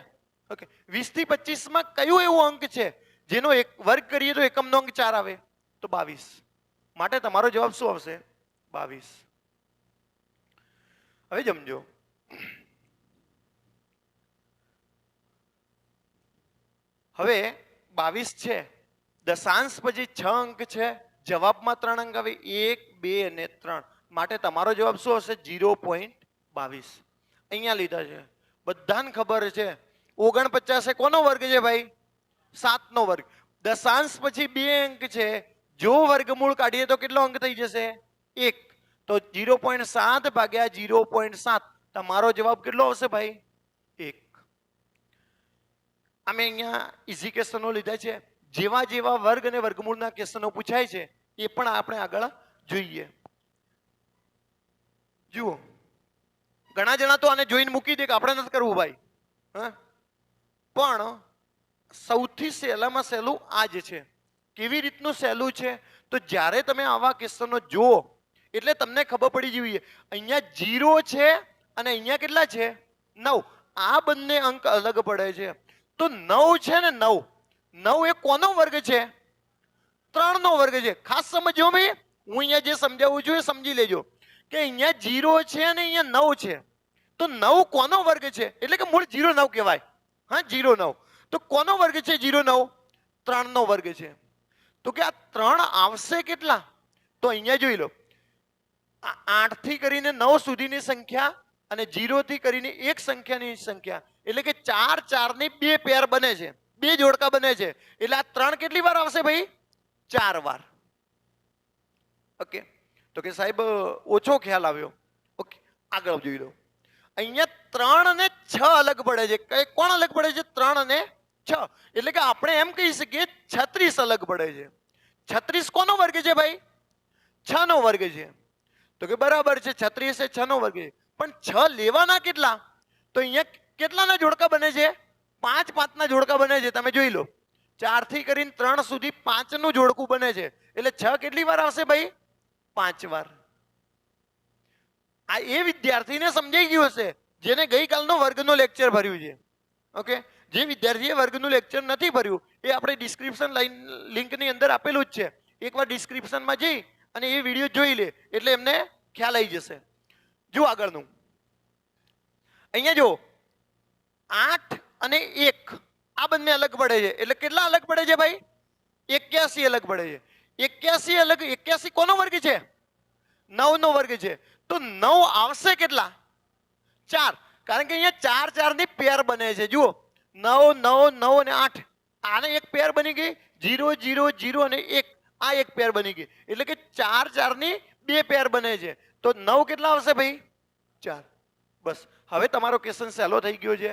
ઓકે, 20 થી 25 માં કયો એવો અંક છે જેનો એક વર્ગ કરીએ તો એકમનો અંક 4 આવે? તો 22. માટે તમારો જવાબ શું આવશે? 22. હવે સમજો, હવે 22 છે, દશાંશ પછી 6 અંક છે, જવાબમાં 3 અંક આવે, 1 2 અને 3. માટે તમારો જવાબ શું હશે? 0.22. અહીંયા લીધા છે. બધાને ખબર છે 49 એ કોનો વર્ગ છે ભાઈ? 7 નો વર્ગ. દશાંશ પછી 2 અંક છે, જો વર્ગમૂળ કાઢીએ તો કેટલો અંક થઈ જશે? 1. તો 0.7 ભાગ્યા 0.7. તમારો જવાબ કેટલો આવશે ભાઈ? 1. અમે અહીંયા ઇઝી ક્વેશ્ચનો લીધા છે. જેવા જેવા વર્ગ અને વર્ગમૂળના ક્વેશ્ચનો પૂછાય છે એ પણ આપણે આગળ જોઈએ. જુઓ, ઘણા જણા તો આને જોઈને મૂકી દે કે આપણે નથી કરવું ભાઈ. હા, પણ સૌથી સહેલામાં સહેલું આ જ છે. કેવી રીતનું સહેલું છે? તો જ્યારે તમે આવા ક્વેશ્ચનો જુઓ એટલે તમને ખબર પડી જોઈએ. અહીંયા 0 છે અને અહીંયા કેટલા છે? 9. આ બંને અંક અલગ પડે છે. તો 9 છે ને 9, 9 એ કોનો વર્ગ છે? 3 નો વર્ગ છે. ખાસ સમજો ભાઈ, હું અહીંયા જે સમજાવું છું એ સમજી લેજો કે અહીંયા 0 છે અને અહીંયા 9 છે. તો 9 કોનો વર્ગ છે? એટલે કે મૂળ 0 9 કહેવાય. હા, 0 9. તો કોનો વર્ગ છે 0 9? 3 નો વર્ગ છે. તો કે આ 3 આવશે કેટલા? તો અહીંયા જોઈ લો, 8 થી કરીને 9 સુધીની સંખ્યા અને 0 થી કરીને એક સંખ્યાની સંખ્યા, એટલે કે 4 4 ની 2 પેર બને છે, 2 જોડકા બને છે. એટલે આ 3 કેટલી વાર આવશે ભાઈ? 4 વાર. ઓકે, તો કે સાહેબ ઓછો ખ્યાલ આવ્યો. ઓકે, આગળ જોઈ લો. અહીંયા 3 અને 6 અલગ પડે છે. કોણ અલગ પડે છે? 3 અને 6. એટલે કે આપણે એમ કહી શકીએ 36 અલગ પડે છે. 36 કોનો વર્ગ છે ભાઈ? 6 નો વર્ગ છે. તો કે બરાબર છે, 36 એ 6 નો વર્ગ છે. પણ 6 લેવાના કેટલા? તો અહીંયા કેટલાના જોડકા બને છે? 5 5 ના જોડકા બને છે. તમે જોઈ લો, 4 થી કરીને 3 સુધી 5 નું જોડકું બને છે. એટલે 6 કેટલી વાર આવશે ભાઈ? 5 વાર. આ એ વિદ્યાર્થીને સમજાઈ ગયું હશે જેને ગઈકાલનો વર્ગનો લેક્ચર ભર્યું છે. ઓકે, જે વિદ્યાર્થીએ વર્ગનું લેક્ચર નથી ભર્યું એ આપણે ડિસ્ક્રિપ્શન લિંકની અંદર આપેલું જ છે. એકવાર ડિસ્ક્રિપ્શનમાં જઈ અને એ વિડીયો જોઈ લે એટલે એમને ખ્યાલ આવી જશે. જો આગળનું, અહીંયા જો 8 અને 1 આ બંને અલગ પડે છે. એટલે કેટલા અલગ પડે છે ભાઈ? 81 અલગ પડે છે. 81 અલગ, 81 કોનો વર્ગ છે? 9 નો વર્ગ છે. તો 9 આવશે કેટલા? 4. કારણ કે અહીંયા 4 4 ની પેર બને છે. જુઓ, 9 9 9 અને 8, આને એક પેર બની ગઈ. 0 0 0 અને 1, આ એક પેર બની ગઈ. એટલે કે 4 4 ની 2 પેર બને છે. તો 9 કેટલા આવશે ભાઈ? 4. બસ, હવે તમારો ક્વેશ્ચન સહેલો થઈ ગયો છે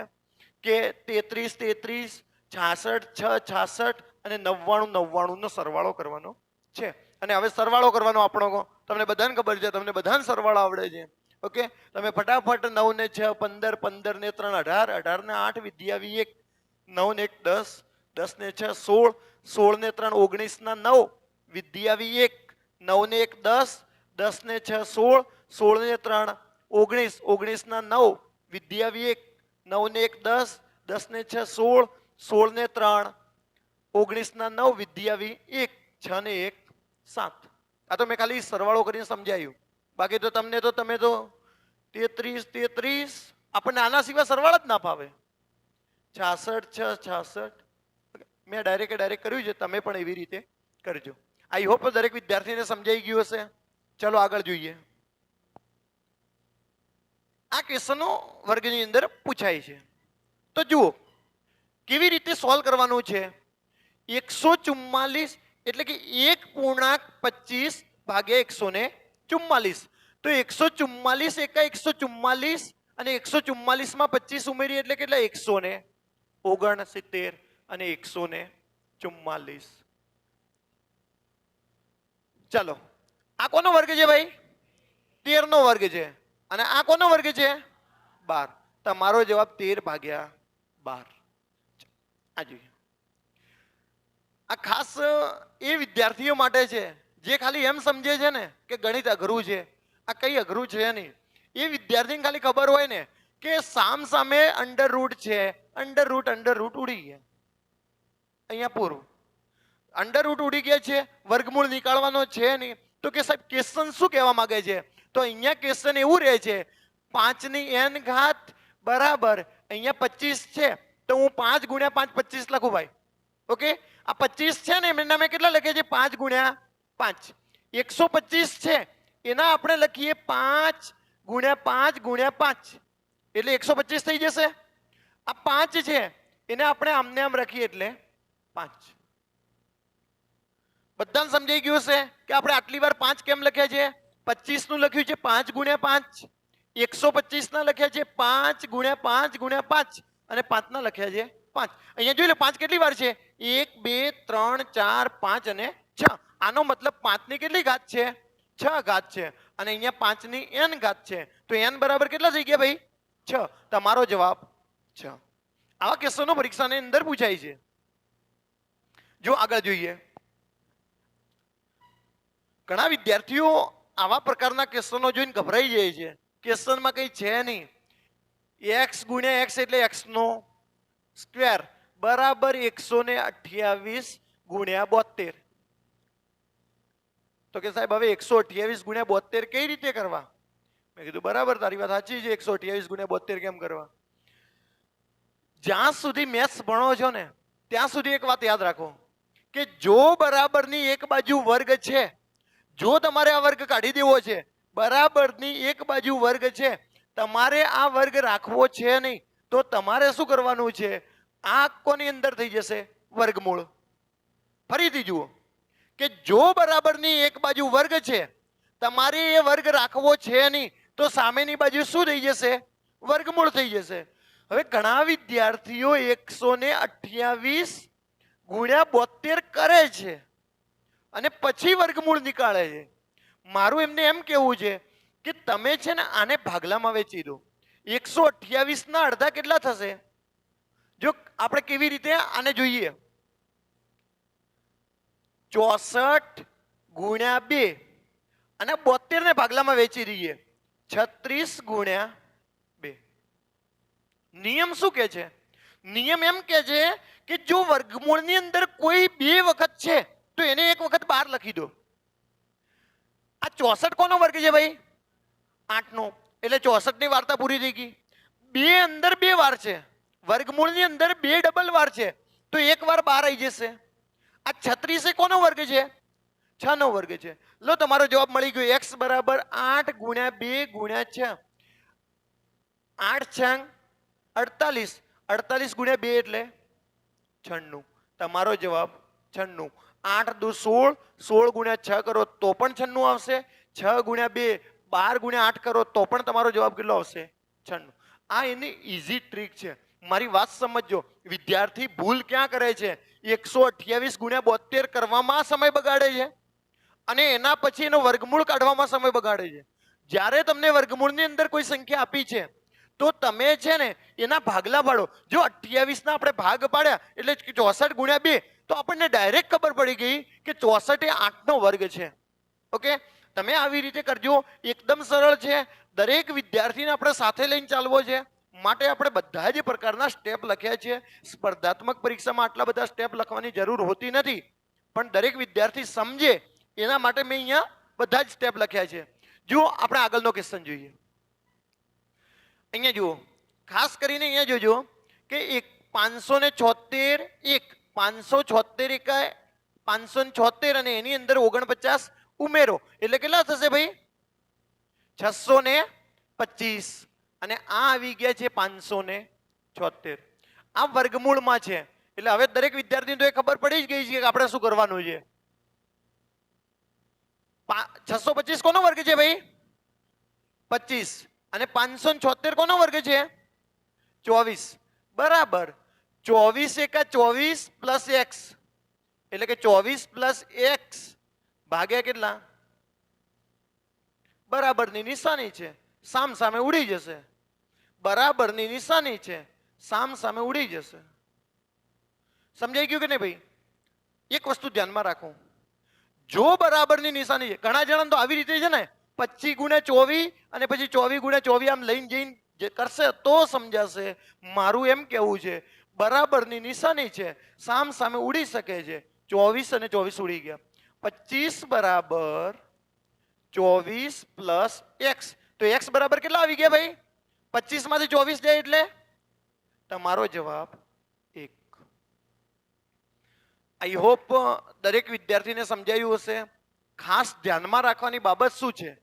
કે 33 33, 66 6 66 અને 99 99 નો સરવાળો કરવાનો છે. અને હવે સરવાળો કરવાનો આપણો તમને બધાને ખબર છે, તમને બધાને સરવાળો આવડે છે. ઓકે, તમે ફટાફટ 9 ને 6 15, 15 ને 3 18, 18 ને 8 વિદ્યાવી 1, 9 ને 1 10, 10 ને 6 16, 16 ને 3 19 ના 9 વિદ્યાવી 1, 9 ને 1 10, 10 ને 6 16, 16 ને 3 19, 19 ના 9 વિદ્યાવી 1, 9 ને 1 10, 10 ને 6 16, 16 ને 3 19 ના 9 વિદ્યાવી 1, 6 ને 1 7. આ તો મેં ખાલી સરવાળો કરીને સમજાયું. બાકી તો તમે તો 33 33, આપણને આના સિવાય સરવાળા જ ના ફાવે. 66 6 66, મેં ડાયરેક્ટ કર્યું છે. તમે પણ એવી રીતે કરજો. આઈ હોપ દરેક વિદ્યાર્થીને સમજાઈ ગયું હશે. ચલો આગળ જોઈએ. આ ક્વેશ્ચનો વર્ગની અંદર પૂછાય છે. તો જુઓ કેવી રીતે સોલ્વ કરવાનું છે. 144 એટલે કે 1.25 ભાગ્યા 144. તો 144 એકા 144 અને 144 માં 25 ઉમેરી એટલે કેટલા? 169 અને 144. ચાલો, આ કોનો વર્ગ છે ભાઈ? 13 નો વર્ગ છે. અને આ કોનો વર્ગ છે? 12. તમારો જવાબ 13 ભાગ્યા 12. આ જોઈએ. આ ખાસ એ વિદ્યાર્થીઓ માટે છે જે ખાલી એમ સમજે છે ને કે ગણિત અઘરું છે. આ કઈ અઘરું છે નહીં. એ વિદ્યાર્થીને ખાલી ખબર હોય ને કે સામે અંડર રૂટ છે, અંડર રૂટ ઉડી ગયા. અહીંયા પૂરું. અંડર રૂટ ઉડી ગયા છે, વર્ગમૂળ નીકાળવાનો છે નહીં. તો કે સાહેબ ક્વેશ્ચન શું કહેવા માંગે છે? તો અહીંયા ક્વેશ્ચન એવું રહે છે 5 ની n ઘાત બરાબર અહીંયા 25 છે તો હું 5 ગુણ્યા 5 25 લખું ભાઈ. ઓકે, આ 25 છે ને એના મેં કેટલા લખે છે? 5 ગુણ્યા 5. 125 છે એના આપણે લખીએ 5 ગુણ્યા 5 ગુણ્યા 5 એટલે 125 થઈ જશે. આ 5 છે એને આપણે આમને આમ રાખીએ એટલે 5. બધાને સમજાઈ ગયું હશે કે આપણે આટલી વાર 5 કેમ લખ્યા છે? 25 નું લખ્યું છે 5 ગુણ્યા 5, 125 ના લખ્યા છે 5 ગુણ્યા 5 ગુણ્યા 5 અને 5 ના લખ્યા છે 5. અહીંયા જોઈ લો 5 કેટલી વાર છે? 1 2 3 4 5 અને 6. આનો મતલબ 5 ની કેટલી ઘાત છે? 6 ઘાત છે. અને અહીંયા 5 ની n ઘાત છે. તો n બરાબર કેટલા થઈ ગયા ભાઈ? 6. તમારો જવાબ 6. આવા ક્વેશ્ચનો પરીક્ષાની અંદર પૂછાય છે. જો આગળ જોઈએ, ઘણા વિદ્યાર્થીઓ આવા પ્રકારના ક્વેશ્ચનો જોઈને ગભરાઈ જાય છે. ક્વેશ્ચનમાં કંઈ છે નહીં. x ગુણ્યા x એટલે x નો સ્ક્વેર બરાબર 128 ગુણ્યા 72. તો કે સાહેબ હવે 128 ગુણ્યા 72 કઈ રીતે કરવા? મેં કીધું બરાબર, તારી વાત સાચી છે. 128 ગુણ્યા 72 કેમ કરવા? જ્યાં સુધી મેથ્સ ભણો છો ને ત્યાં સુધી એક વાત યાદ રાખો કે જો બરાબરની એક બાજુ વર્ગ છે, જો તમારે આ વર્ગ કાઢી દેવો છે, બરાબરની એક બાજુ વર્ગ છે, તમારે આ વર્ગ રાખવો છે નહીં, તો તમારે શું કરવાનું છે? આ કોની અંદર થઈ જશે? વર્ગમૂળ. ફરીથી જુઓ કે જો બરાબરની એક બાજુ વર્ગ છે, તમારે એ વર્ગ રાખવો છે નહીં, તો સામેની બાજુ શું થઈ જશે? વર્ગમૂળ થઈ જશે. હવે ઘણા વિદ્યાર્થીઓ 128 ગુણ્યા 72 કરે છે અને પછી વર્ગમૂળ નીકાળે છે. મારું એમને એમ કેવું છે કે તમે છે ને આને ભાગલામાં વેચી દો. 128 ના અડધા કેટલા થશે? જો આપણે કેવી રીતે આને જોઈએ, 64 ગુણ્યા 2 અને 72 ને ભાગલામાં વેચી દઈએ, 36 ગુણ્યા 2. નિયમ શું કે છે? નિયમ એમ કે છે કે જો વર્ગમૂળની અંદર કોઈ 2 વખત છે તો એને એક વખત બહાર લખી દો. આ 64 કોનો વર્ગ છે ભાઈ? 8 નો. એટલે 64 ની વાર્તા પૂરી થઈ ગઈ. 2 અંદર 2 વાર છે, વર્ગમૂળની અંદર 2 ડબલ વાર છે, તો એક વાર બહાર આવી જશે. આ 36 કોનો વર્ગ છે? 6 નો વર્ગ છે. લો તમારો જવાબ મળી ગયો. x બરાબર 8 ગુણ્યા 2 ગુણ્યા 6. 8 6 48. 48 ગુણ્યા 2 એટલે 96. તમારો જવાબ 96. 8 દુ 16. 16 ગુણ્યા 6 કરો તો પણ 96 આવશે. 6 ગુણ્યા 2 12 ગુણ્યા 8 કરો તો પણ તમારો જવાબ કેટલો આવશે? 96. આ એની ઈઝી ટ્રીક છે. મારી વાત સમજજો. વિદ્યાર્થી ભૂલ ક્યાં કરે છે? 128 ગુણ્યા 72 કરવામાં સમય બગાડે છે અને એના પછી એનો વર્ગમૂળ કાઢવામાં સમય બગાડે છે. જ્યારે તમને વર્ગમૂળની અંદર કોઈ સંખ્યા આપી છે તો તમે છે ને એના ભાગલા પાડો. જો 28 ના આપણે ભાગ પાડ્યા એટલે 64 ગુણ્યા 2, તો આપણને ડાયરેક્ટ ખબર પડી ગઈ કે 64 એ 8 નો વર્ગ છે. ઓકે, તમે આવી રીતે કરજો. એકદમ સરળ છે. દરેક વિદ્યાર્થીને આપણે સાથે લઈને ચાલવો છે. માટે આપણે બધા જ પ્રકારના સ્ટેપ લખ્યા છે. સ્પર્ધાત્મક પરીક્ષામાં આટલા બધા સ્ટેપ લખવાની જરૂર હોતી નથી, પણ દરેક વિદ્યાર્થી સમજે એના માટે મેં અહીંયા બધા જ સ્ટેપ લખ્યા છે. જો આપણે આગળનો ક્વેશ્ચન જોઈએ. અહીંયા જુઓ, ખાસ કરીને અહીંયા જોજો કે 576 એકાય 576 અને એની અંદર 49 ઉમેરો એટલે કેટલા થશે ભાઈ? 625. અને આ આવી ગયા છે 576. આ વર્ગમૂળમાં છે એટલે હવે દરેક વિદ્યાર્થીને તો એ ખબર પડી જ ગઈ છે કે આપણે શું કરવાનું છે. 625 કોનો વર્ગ છે ભાઈ? 25. અને 576 કોનો વર્ગ છે? 24. બરાબર. 24 એકા 24 પ્લસ x એટલે કે 24 પ્લસ x ભાગ્યા કેટલા? બરાબરની નિશાની છે, સામ સામે ઉડી જશે. બરાબરની નિશાની છે, સામ સામે ઉડી જશે. સમજાઈ ગયું કે નહીં ભાઈ? એક વસ્તુ ધ્યાનમાં રાખો, જો બરાબરની નિશાની છે, ઘણા જણા તો આવી રીતે છે ને 25 ગુણ્યા 24 અને પછી 24 ગુણ્યા 24 આમ લઈને જઈને કરશે તો સમજાશે. મારું એમ કેવું છે બરાબરની નિશાની છે, સામ સામે ઉડી શકે છે. 24 અને 24 ઉડી ગયા. 25 બરાબર 24 પ્લસ x. તો x બરાબર કેટલા આવી ગયા ભાઈ? 25 માંથી 24 જાય એટલે તમારો જવાબ 1. આઈ હોપ દરેક વિદ્યાર્થીને સમજાયું હશે. ખાસ ધ્યાનમાં રાખવાની બાબત શું છે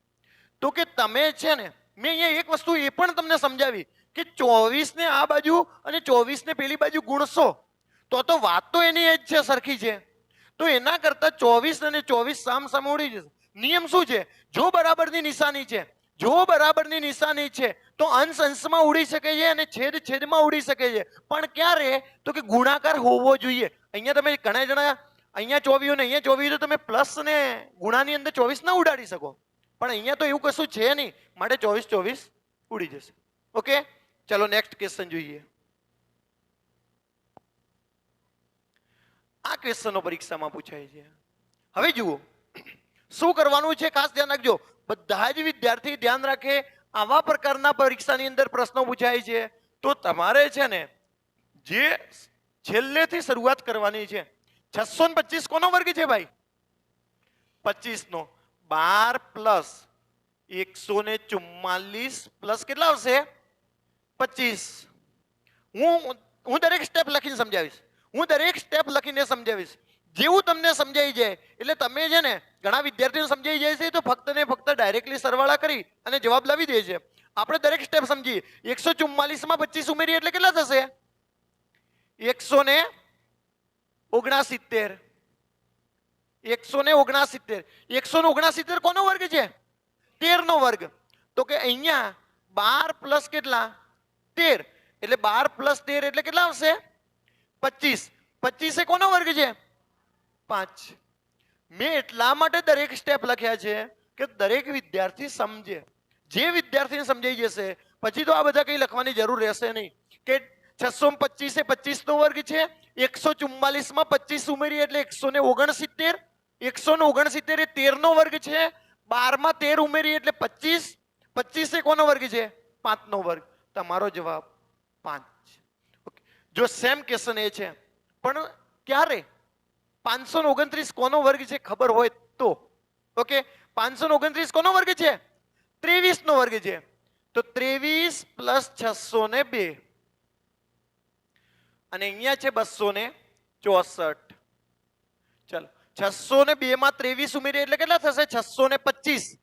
તો કે તમે છે ને, મેં અહીંયા એક વસ્તુ એ પણ તમને સમજાવી કે 24 ને આ બાજુ અને 24 ને પેલી બાજુ ગુણશો તો વાત તો એની એ જ છે, સરખી છે. તો એના કરતા 24 અને 24 સામ સામે ઉડી જશે. નિયમ શું છે? જો બરાબરની નિશાની છે જો બરાબરની નિશાની છે તો અંશ અંશમાં ઉડી શકે છે અને છેદ છેદમાં ઉડી શકે છે, પણ ક્યારે? તો કે ગુણાકાર હોવો જોઈએ. અહીંયા તમે ઘણા જણા અહીંયા 24 ને અહીંયા 24 તો તમે પ્લસ ને ગુણાની અંદર 24 ના ઉડાડી શકો, પણ અહીંયા તો એવું કશું છે નહીં, માટે 24 ઉડી જશે. ઓકે, ચલો નેક્સ્ટ ક્વેશ્ચન જોઈએ. આ ક્વેશ્ચનો પરીક્ષામાં પૂછાય છે. હવે જુઓ શું કરવાનું છે, ખાસ ધ્યાન રાખજો. બધા જ વિદ્યાર્થી ધ્યાન રાખે, આવા પ્રકારના પરીક્ષાની અંદર પ્રશ્નો પૂછાય છે તો તમારે છે ને જે છેલ્લેથી શરૂઆત કરવાની છે. 625 કોનો વર્ગ છે ભાઈ? 25 નો 12 પ્લસ 144 પ્લસ કેટલા આવશે? 25. હું દરેક સ્ટેપ લખીને સમજાવીશ. હું દરેક સ્ટેપ લખીને સમજાવીશ. જેવું તમને સમજાઈ જાય એટલે તમે છે ને, ઘણા વિદ્યાર્થીઓ સમજાઈ જાય છે તો ફક્ત ને ફક્ત ડાયરેક્ટલી સરવાળા કરી અને જવાબ લાવી દે છે. આપણે દરેક સ્ટેપ સમજીએ. 144 માં 25 ઉમેરીએ એટલે કેટલા થશે? 169. 169. 169 કોનો વર્ગ છે? 13 નો વર્ગ. તો કે અહીંયા 12 પ્લસ કેટલા? 13. એટલે 12 પ્લસ 13 એટલે કેટલા આવશે? 25. 25 એ કોનો વર્ગ છે? 5. મેં એટલા માટે દરેક સ્ટેપ લખ્યા છે કે દરેક વિદ્યાર્થી સમજે. જે વિદ્યાર્થીને સમજાઈ જશે પછી તો આ બધા કઈ લખવાની જરૂર રહેશે નહીં. કે 625 એ 25 નો વર્ગ છે, 144 માં 25 ઉમેરી એટલે 169. 169 એ 13 નો વર્ગ છે, 12 માં 13 ઉમેરી એટલે 25. 25 એ કોનો વર્ગ છે? 5 નો વર્ગ. તમારો જવાબ 5. જો સેમ ક્વેશ્ચન એ છે પણ ક્યારે? 529 કોનો વર્ગ છે ખબર હોય તો. ઓકે, 529 કોનો વર્ગ છે? 23 નો વર્ગ છે. તો 23 પ્લસ 602 અને અહીંયા છે 264. ચલો 602 માં 23 ઉમેરીએ એટલે કેટલા થશે? 625.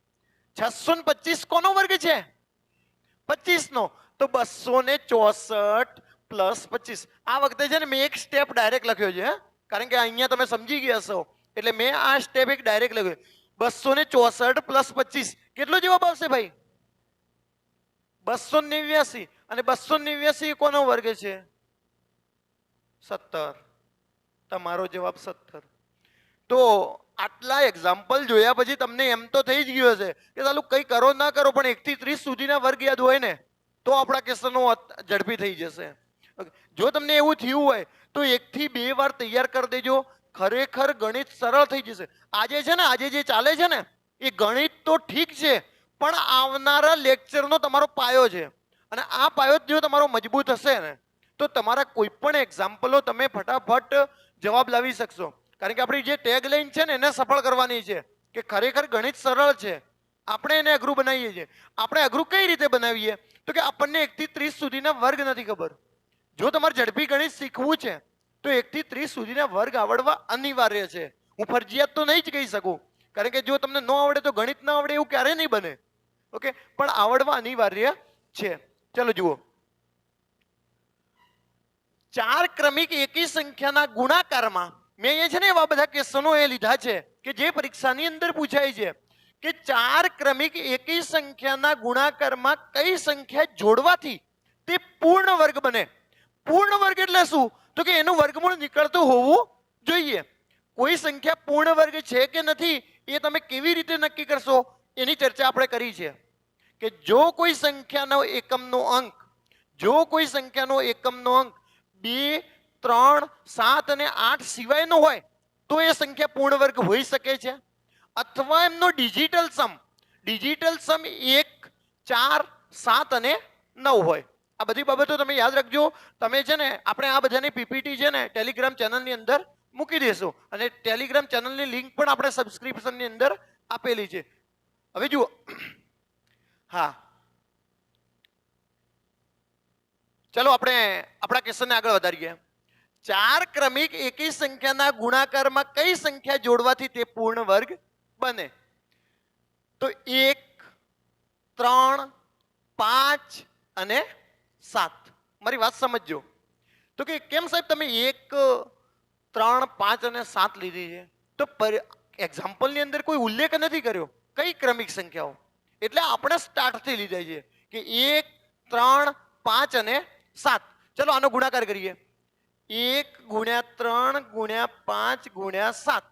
625 કોનો વર્ગ છે? 25 નો. તો 264 પ્લસ 25. આ વખતે છે ને મેં એક સ્ટેપ ડાયરેક્ટ લખ્યો છે, કારણ કે અહીંયા તમે સમજી ગયા છો એટલે મેં આ સ્ટેપ એક ડાયરેક્ટ લખ્યો. 264 પ્લસ 25 કેટલો જવાબ આવશે ભાઈ? 289. અને 289 કોનો વર્ગ છે? 17. તમારો જવાબ 17. તો આટલા એક્ઝામ્પલ જોયા પછી તમને એમ તો થઈ જ ગયું હશે કે ચાલુ કઈ કરો ના કરો પણ 1 થી 30 સુધીના વર્ગ યાદ હોય ને તો આપણા ક્વેશ્ચનો ઝડપી થઈ જશે. જો તમને એવું થયું હોય તો 1 થી 2 વાર તૈયાર કરી દેજો. ખરેખર ગણિત સરળ થઈ જશે. આજે છે ને, આજે જે ચાલે છે ને એ ગણિત તો ઠીક છે પણ આવનારા લેક્ચરનો તમારો પાયો છે, અને આ પાયો જો તમારો મજબૂત હશે ને તો તમારા કોઈ પણ એક્ઝામ્પલો તમે ફટાફટ જવાબ લાવી શકશો. કારણ કે આપણી જે ટેગ લાઈન છે ને એને સફળ કરવાની છે કે ખરેખર ગણિત સરળ છે, આપણે એને અઘરું બનાવીએ છીએ. આપણે અઘરું કઈ રીતે બનાવીએ? તો કે આપણને 1 થી 30 સુધીના વર્ગ નથી ખબર. જો તમારે ઝડપી ગણિત શીખવું છે તો 1 થી 30 સુધીના વર્ગ આવડવા અનિવાર્ય છે. હું ફરજિયાત તો નહીં જ કહી શકું, કારણ કે જો તમને ન આવડે તો ગણિત ના આવડે એવું ક્યારેય નહીં બને. ઓકે, પણ આવડવા અનિવાર્ય છે. ચલો જુઓ, 4 ક્રમિક એકી સંખ્યાના ગુણાકારમાં મેં અહીંયા છે ને એવા બધા ક્વેશ્ચનો એ લીધા છે કે જે પરીક્ષાની અંદર પૂછાય છે કે 4 ક્રમિક એકી સંખ્યાના ગુણાકારમાં કઈ સંખ્યા જોડવાથી તે પૂર્ણ વર્ગ બને. પૂર્ણ વર્ગ એટલે શું? તો કે એનું વર્ગમૂળ નીકળતું હોવું જોઈએ. કોઈ સંખ્યા પૂર્ણ વર્ગ છે કે નથી એ તમે કેવી રીતે નક્કી કરશો એની ચર્ચા આપણે કરી છે. કે જો કોઈ સંખ્યાનો એકમનો અંક 2, 3, 7 અને 8 સિવાયનો હોય તો એ સંખ્યા પૂર્ણ વર્ગ હોઈ શકે છે. અથવા એમનો ડિજિટલ સમ 1, 4, 7 અને 9 હોય. આ બધી બાબતો તમે યાદ રાખજો. તમે છે ને આપણે આ બધાની પીપીટી છે ને ટેલિગ્રામ ચેનલની અંદર મૂકી દેશું, અને ટેલિગ્રામ ચેનલની લિંક પણ આપણે સબસ્ક્રિપ્શનની અંદર આપેલી છે. હવે જુઓ, હા ચલો આપણે આપણા ક્વેશ્ચનને આગળ વધારીએ. 4 ક્રમિક એકી સંખ્યાના ગુણાકારમાં કઈ સંખ્યા જોડવાથી તે પૂર્ણ વર્ગ બને? તો 1, 3, 5 અને 7. મારી વાત સમજજો. તો કે કેમ સાહેબ તમે 1, 3, 5 અને 7 લીધી છે? તો એક્ઝામ્પલની અંદર કોઈ ઉલ્લેખ નથી કર્યો કઈ ક્રમિક સંખ્યાઓ. એટલે આપણે સ્ટાર્ટથી લીધા છે કે 1, 3, 5 અને 7. ચલો આનો ગુણાકાર કરીએ. 1 ગુણ્યા 3 ગુણ્યા 5 ગુણ્યા 7.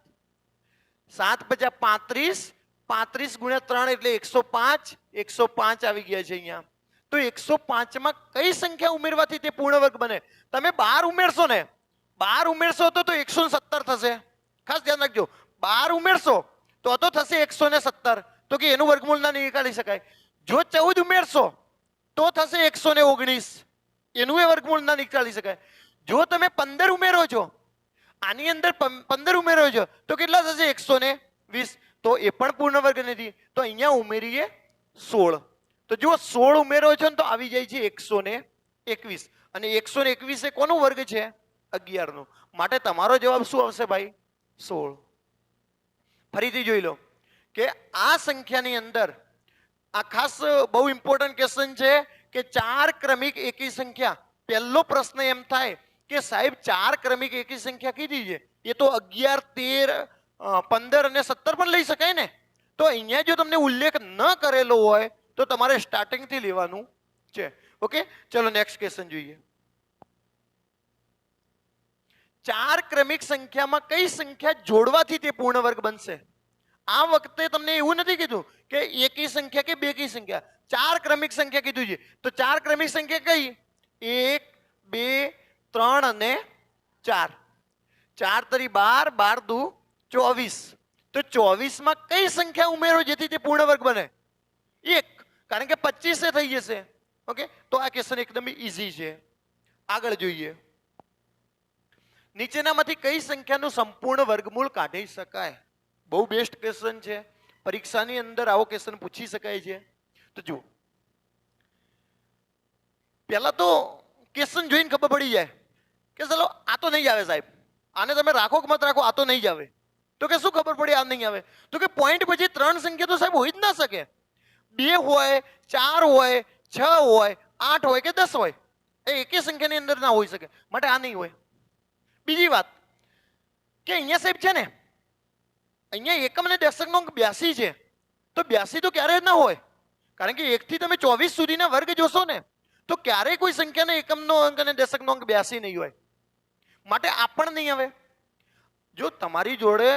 7 પચાસ 35, 35 ગુણ્યા 3 એટલે 105. 105 આવી ગયા છે અહીંયા. તો 105 માં કઈ સંખ્યા ઉમેરવાથી તે પૂર્ણ વર્ગ બને? તમે 12 ઉમેરશો ને, 12 ઉમેરશો તો 117 થશે. ખાસ ધ્યાન રાખજો, 12 ઉમેરશો તો થશે 117. તો કે એનું વર્ગમૂળ ના નીકાળી શકાય. જો 14 ઉમેરશો તો થશે 119. એનું એ વર્ગમૂળ ના નીકાળી શકાય. જો તમે 15 ઉમેરો છો, આની અંદર 15 ઉમેરો છો તો કેટલા થશે? 120. તો એ પણ પૂર્ણ વર્ગ નથી. તો અહીંયા ઉમેરીએ 16. તો જો 16 ઉમેરો છો ને તો આવી જાય છે 121. અને 121 એ કોનો વર્ગ છે? 11 નો. માટે તમારો જવાબ શું આવશે ભાઈ? 16. ફરીથી જોઈ લો કે આ સંખ્યાની અંદર આ ખાસ બહુ ઇમ્પોર્ટન્ટ ક્વેશ્ચન છે કે 4 ક્રમિક એકી સંખ્યા. પહેલો પ્રશ્ન એમ થાય કે સાહેબ 4 ક્રમિક એકી સંખ્યા કીધી છે, એ તો 11, 13, 15 અને 17 પણ લઈ શકાય ને. તો અહીંયા જો તમને ઉલ્લેખ ન કરેલો હોય તો તમારે સ્ટાર્ટિંગ થી લેવાનું છે. ઓકે, ચલો નેક્સ્ટ ક્વેશ્ચન જોઈએ. 4 ક્રમિક સંખ્યામાં કઈ સંખ્યા જોડવાથી તે પૂર્ણ વર્ગ બનશે? આ વખતે તમને એવું નથી કીધું કે એકી સંખ્યા કે બેકી સંખ્યા, 4 ક્રમિક સંખ્યા કીધું છે. તો 4 ક્રમિક સંખ્યા કઈ? 1, 2, 3 અને 4. 4 તરી 12, 12 દુ 24. તો 24 માં કઈ સંખ્યા ઉમેરો જેથી તે પૂર્ણ વર્ગ બને? 1, કારણ કે 25 થઈ જશે. ઓકે, તો આ ક્વેશ્ચન એકદમ ઈઝી છે. આગળ જોઈએ. નીચેનામાંથી કઈ સંખ્યાનું સંપૂર્ણ વર્ગમૂળ કાઢી શકાય? બહુ બેસ્ટ ક્વેશ્ચન છે. પરીક્ષાની અંદર આવો ક્વેશ્ચન પૂછી શકાય છે. તો જુઓ, પહેલા તો ક્વેશ્ચન જોઈને ખબર પડી જાય કે ચલો આ તો નહીં આવે સાહેબ, આને તમે રાખો કે મત રાખો, આ તો નહીં જ આવે. તો કે શું ખબર પડી આ નહીં આવે? તો કે પોઈન્ટ પછી 3 સંખ્યા તો સાહેબ હોઈ જ ના શકે. 2 હોય, 4 હોય, 6 હોય, 8 હોય કે 10 હોય, એ એકે સંખ્યાની અંદર ના હોઈ શકે. માટે આ નહીં હોય. બીજી વાત કે અહીંયા સાહેબ છે ને, અહીંયા એકમ અને દશકનો અંક 82 છે. તો 82 તો ક્યારેય ના હોય, કારણ કે 1 થી તમે 24 સુધીના વર્ગ જોશો ને તો ક્યારેય કોઈ સંખ્યાનો એકમનો અંક અને દશકનો અંક 82 નહીં હોય. માટે આ પણ નહીં આવે. જો તમારી જોડે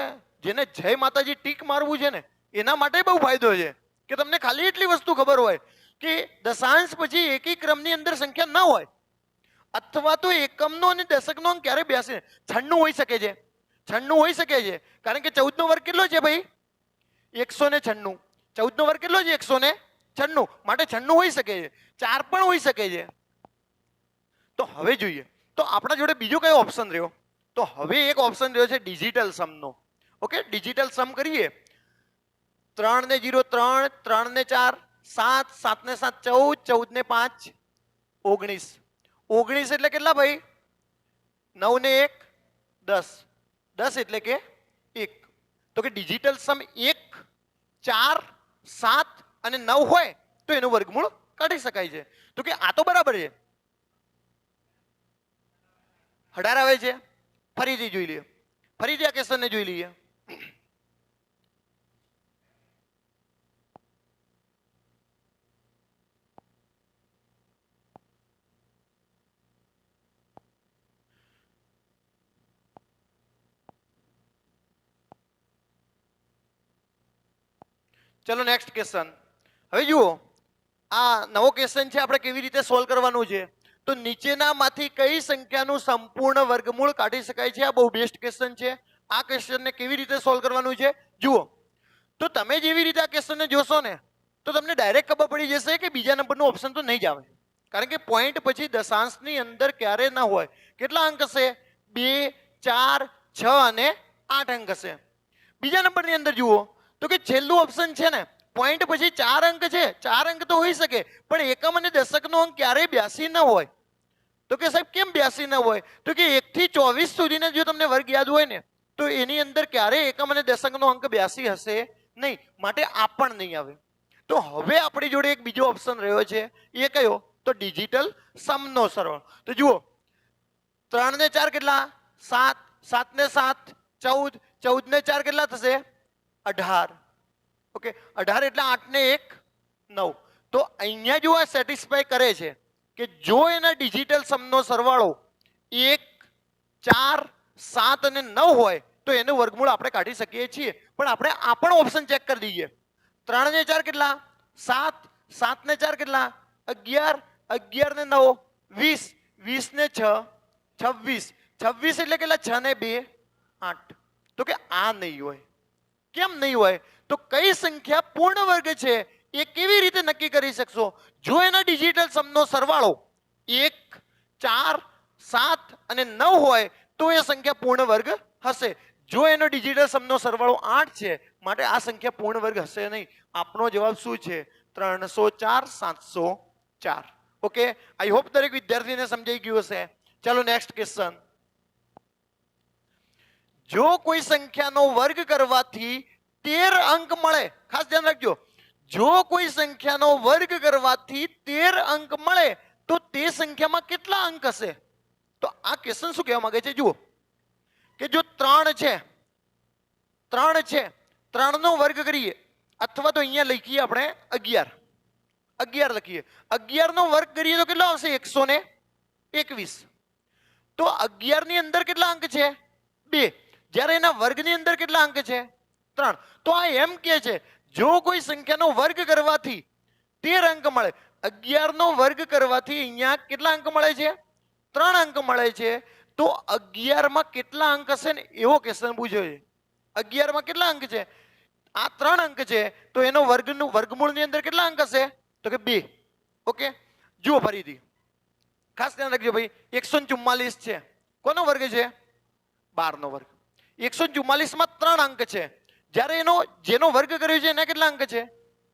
જેને જય માતાજી ટીક મારવું છે ને, એના માટે બહુ ફાયદો છે કે તમને ખાલી એટલી વસ્તુ ખબર હોય કે દશાંશ પછી એકી ક્રમની અંદર સંખ્યા ન હોય, અથવા તો એકમનો અને દશકનો અંક ક્યારે 82, 96 હોઈ શકે છે. 96 હોઈ શકે છે, કારણ કે 14 નો વર્ગ કેટલો છે ભાઈ? 196. 14 નો વર્ગ કેટલો છે? 196. માટે 96 હોઈ શકે છે. 4 પણ હોઈ શકે છે. તો હવે જોઈએ તો આપણા જોડે બીજો કયો ઓપ્શન રહ્યો? તો હવે એક ઓપ્શન રહ્યો છે ડિજિટલ સમનો. ઓકે, ડિજિટલ સમ કરીએ. 3 ને 0 3, 3 ને 4 7, 7 ને 7 14, 14 ને 5 19. 19 એટલે કેટલા ભાઈ? 9 ને 1 10. 10 એટલે કે 1. તો કે ડિજિટલ સમ 1, 4, 7 અને 9 હોય તો એનું વર્ગમૂળ કાઢી શકાય છે. તો કે આ તો બરાબર છે. 18 આવે છે. ફરીથી જોઈ લઈએ, ફરીથી આ ક્વેશ્ચનને જોઈ લઈએ. ચલો નેક્સ્ટ ક્વેશ્ચન. હવે જુઓ, આ નવો ક્વેશ્ચન છે, આપણે કેવી રીતે સોલ્વ કરવાનું છે. તો નીચેનામાંથી કઈ સંખ્યાનું સંપૂર્ણ વર્ગમૂળ કાઢી શકાય છે? આ બહુ બેસ્ટ ક્વેશ્ચન છે. આ ક્વેશ્ચનને કેવી રીતે સોલ્વ કરવાનું છે જુઓ. તો તમે જેવી રીતે આ ક્વેશ્ચનને જોશો ને તો તમને ડાયરેક્ટ ખબર પડી જશે કે બીજા નંબરનું ઓપ્શન તો નહીં જ આવે, કારણ કે પોઈન્ટ પછી દશાંશની અંદર ક્યારે ના હોય. કેટલા અંક હશે? 2, 4, 6 અને 8 અંક હશે. બીજા નંબરની અંદર જુઓ તો કે છેલ્લું ઓપ્શન છે ને, પોઈન્ટ પછી 4 અંક છે. 4 અંક તો હોઈ શકે, પણ એકમ અને દશકનો અંક ક્યારેય 82 ન હોય. તો કે સાહેબ કેમ 82 ન હોય? તો કે 1 થી 24 સુધીના જો તમને વર્ગ યાદ હોય ને તો એની અંદર ક્યારેય એકમ અને દશકનો અંક 82 હશે નહીં. માટે આ પણ નહીં આવે. તો હવે આપણી જોડે એક બીજો ઓપ્શન રહ્યો છે. એ કયો? તો ડિજિટલ સમનો સરળ. તો જુઓ, 3 ને 4 કેટલા? 7, 7 ને 7 14, 14 ને 4 કેટલા થશે? 18. ઓકે, 18 એટલે 8 ને 1 9. તો અહીંયા જો આ સેટિસ્ફાય કરે છે કે જો એના ડિજિટલ સમનો સરવાળો 1, 4, 7 અને 9 હોય તો એનું વર્ગમૂળ આપણે કાઢી શકીએ છીએ. પણ આપણે આ પણ ઓપ્શન ચેક કરી દઈએ. 3 ને 4 કેટલા? 7. 7 ને 4 કેટલા? 11. 11 ને 9 20. 20 ને 6 26. 26 એટલે કેટલા? 6 ને 2 8. તો કે આ નહીં હોય. કેમ નહીં હોય? તો કઈ સંખ્યા પૂર્ણ વર્ગ છે એ કેવી રીતે નક્કી કરી શકશો? જો એના ડિજિટલ સમનો સરવાળો 1, 4, 7 અને 9 હોય તો એ સંખ્યા પૂર્ણ વર્ગ હશે. જો એનો ડિજિટલ સમનો સરવાળો 8 છે માટે આ સંખ્યા પૂર્ણ વર્ગ હશે નહીં. આપણો જવાબ શું છે? 304, 704. ઓકે, આઈ હોપ દરેક વિદ્યાર્થીને સમજાઈ ગયું હશે. ચાલો નેક્સ્ટ ક્વેશ્ચન. જો કોઈ સંખ્યાનો વર્ગ કરવાથી 13 અંક મળે, ખાસ ધ્યાન રાખજો, જો કોઈ સંખ્યાનો વર્ગ કરવાથી 13 અંક મળે તો તે સંખ્યામાં કેટલા અંક હશે? તો આ ક્વેશ્ચન શું કહેવા માંગે છે? જુઓ કે જો 3 છે, 3 નો વર્ગ કરીએ અથવા તો અહીંયા લખીએ આપણે 11. 11 લખીએ. 11 નો વર્ગ કરીએ તો કેટલો આવશે? 121. તો 11 ની અંદર કેટલા અંક છે? 2. જ્યારે એના વર્ગની અંદર કેટલા અંક છે? 3. તો આ એમ કહે છે જો કોઈ સંખ્યાનો વર્ગ કરવાથી 13 અંક મળે, 11 નો વર્ગ કરવાથી અહીંયા કેટલા અંક મળે છે? 3 અંક મળે છે. તો 11 માં કેટલા અંક હશે ને એવો ક્વેશ્ચન પૂછ્યો છે. 11 માં કેટલા અંક છે? આ 3 અંક છે તો એનો વર્ગમૂળની અંદર કેટલા અંક હશે? તો કે 2. ઓકે, જુઓ ફરીથી ખાસ ધ્યાન રાખજો ભાઈ. 144 છે, કોનો વર્ગ છે? 12 નો વર્ગ. 144 માં 3 અંક છે, જ્યારે જેનો વર્ગ કર્યો છે એના કેટલા અંક છે?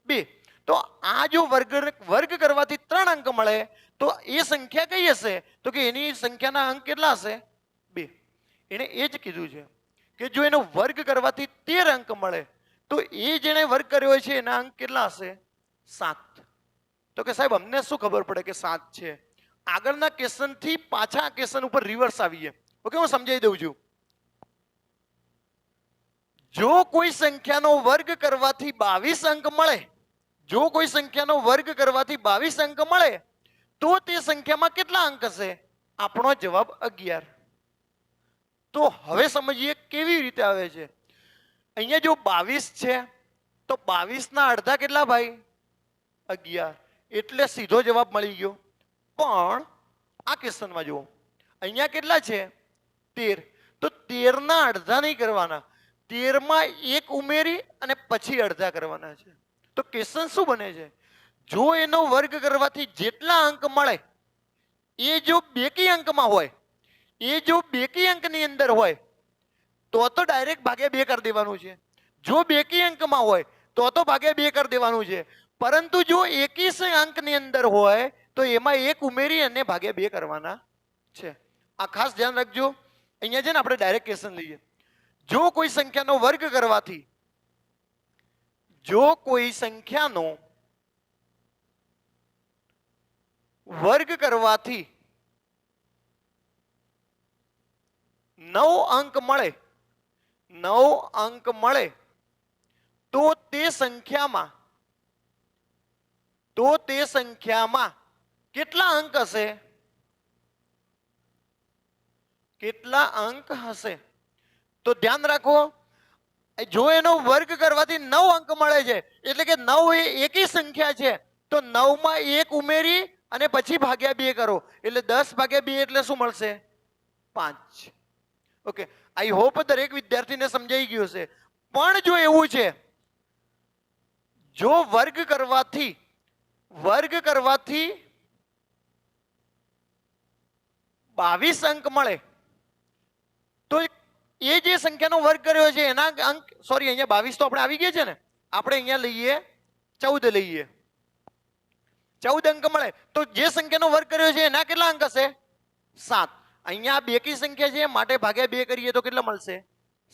2. તો આ જો વર્ગ કરવાથી 3 અંક મળે તો એ સંખ્યા કઈ હશે? તો કે એની સંખ્યાના અંક કેટલા હશે? 2. એને એ જ કીધું છે કે જો એનો વર્ગ કરવાથી 13 અંક મળે તો એ જેણે વર્ગ કર્યો છે એના અંક કેટલા હશે? 7. તો કે સાહેબ અમને શું ખબર પડે કે 7 છે? આગળના ક્વેશ્ચન થી પાછા આ ક્વેશ્ચન ઉપર રિવર્સ આવીએ. ઓકે, હું સમજાવી દઉં છું. જો કોઈ સંખ્યાનો વર્ગ કરવાથી 22 અંક મળે, જો કોઈ સંખ્યાનો વર્ગ કરવાથી 22 અંક મળે તો તે સંખ્યામાં કેટલા અંક હશે? આપણો જવાબ 11. તો હવે સમજીએ કેવી રીતે આવે છે. અહીંયા જો 22 છે તો 22 ના અડધા કેટલા ભાઈ? 11. એટલે સીધો જવાબ મળી ગયો. પણ આ ક્વેશ્ચનમાં જુઓ, અહીંયા કેટલા છે? 13. તો 13 ના અડધા નહીં કરવાના, 13 માં 1 ઉમેરી અને પછી અડધા કરવાના છે. તો ક્વેશ્ચન શું બને છે? જો એનો વર્ગ કરવાથી જેટલા અંક મળે એ જો બેકી અંકમાં હોય, એ જો બેકી અંકની અંદર હોય તો ડાયરેક્ટ ભાગ્યા 2 કરી દેવાનું છે. જો બેકી અંકમાં હોય તો ભાગ્યા 2 કરી દેવાનું છે. પરંતુ જો એકી અંકની અંદર હોય તો એમાં 1 ઉમેરી અને ભાગ્યા 2 કરવાના છે. આ ખાસ ધ્યાન રાખજો. અહીંયા છે ને આપણે ડાયરેક્ટ ક્વેશ્ચન લઈએ. જો કોઈ સંખ્યાનો વર્ગ કરવાથી, જો કોઈ સંખ્યાનો વર્ગ કરવાથી 9 અંક મળે, 9 અંક મળે તો તે સંખ્યામાં કેટલા અંક હશે? કેટલા અંક હશે? તો ધ્યાન રાખો, જો એનો વર્ગ કરવાથી 9 અંક મળે છે એટલે કે 9 એ એકી સંખ્યા છે તો 9 માં 1 ઉમેરી અને પછી ભાગ્યા 2 કરો એટલે 10 ભાગ્યા 2 એટલે શું મળશે? 5. ઓકે, આઈ હોપ દરેક વિદ્યાર્થીને સમજાઈ ગયું હશે. પણ જો એવું છે, જો વર્ગ કરવાથી 22 અંક મળે તો એ જે સંખ્યાનો વર્ગ કર્યો છે એના અંક, સોરી અહીંયા 22 તો આપણે આવી ગયા છે ને, આપણે અહીંયા લઈએ 14 લઈએ. 14 અંક મળે તો જે સંખ્યાનો વર્ગ કર્યો છે એના કેટલા અંક હશે? 7. અહીંયા બેકી સંખ્યા છે માટે ભાગ્યા 2 કરીએ તો કેટલા મળશે?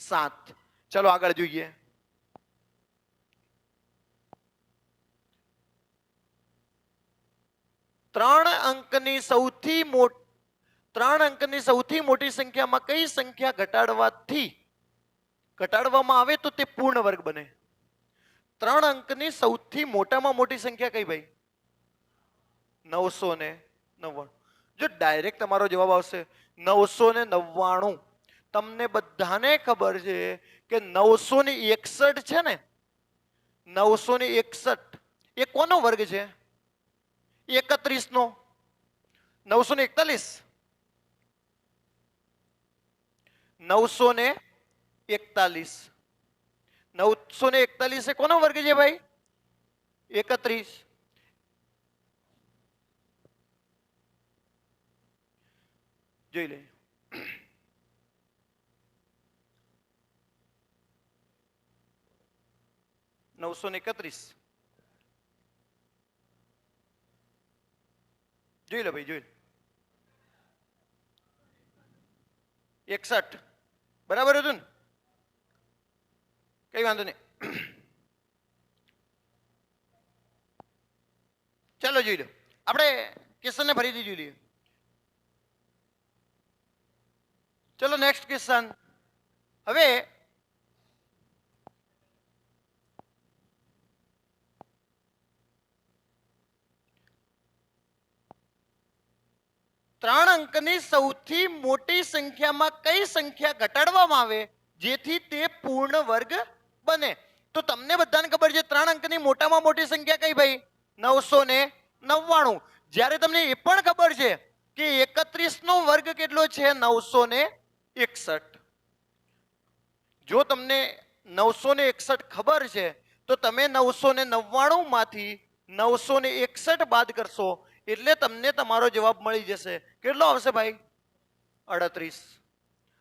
7. ચલો આગળ જોઈએ. ત્રણ અંકની સૌથી મોટી સંખ્યામાં કઈ સંખ્યા ઘટાડવામાં આવે તો તે પૂર્ણ વર્ગ બને? 3 અંકની સૌથી મોટામાં મોટી સંખ્યા કઈ ભાઈ? 999. જો ડાયરેક્ટ તમારો જવાબ આવશે 999. તમને બધાને ખબર છે કે 961 છે ને, 961 એ કોનો વર્ગ છે? 31 નો. 941 941 એ કોનો વર્ગ છે ભાઈ? 31. જોઈ લે. નવસો ને 31 જોઈ લો ભાઈ, જોઈ લો. 61 બરાબર હતું ને? કઈ વાંધો નહીં. ચાલો જોઈ લો. આપણે ક્વેશ્ચન ને ફરીથી જોઈ લઈએ. ચલો નેક્સ્ટ ક્વેશ્ચન. હવે ત્રણ અંકની સૌથી મોટી સંખ્યામાં કઈ સંખ્યા ઘટાડવામાં આવે જેથી તે પૂર્ણ વર્ગ બને? તો તમને બધાને ખબર છે 3 અંકની મોટામાં મોટી સંખ્યા કઈ ભાઈ? 999. જ્યારે તમને એ પણ ખબર છે કે 31 નો વર્ગ કેટલો છે? 961. જો તમને 961 ખબર છે તો તમે 999 માંથી 961 બાદ કરશો એટલે તમને તમારો જવાબ મળી જશે. કેટલો આવશે ભાઈ? 38.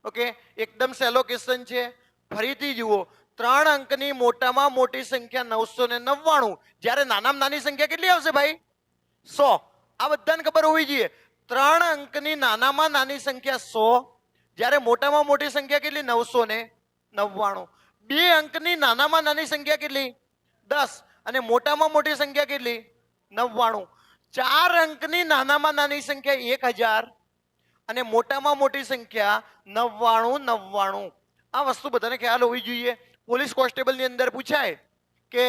ઓકે, એકદમ સહેલો ક્વેશ્ચન છે. ફરીથી જુઓ, 3 અંકની મોટામાં મોટી સંખ્યા 999. જ્યારે નાનામાં નાની સંખ્યા કેટલી આવશે ભાઈ? 100. આ બધાને ખબર હોવી જોઈએ. 3 અંકની નાનામાં નાની સંખ્યા 100, જ્યારે મોટામાં મોટી સંખ્યા કેટલી? 999. 2 અંકની નાનામાં નાની સંખ્યા કેટલી? 10. અને મોટામાં મોટી સંખ્યા કેટલી? 99. 4 અંકની નાનામાં નાની સંખ્યા 1000 અને મોટામાં મોટી સંખ્યા 99. આ વસ્તુ બધાને ખ્યાલ હોવી જોઈએ. પોલીસ કોન્સ્ટેબલની અંદર પૂછાય કે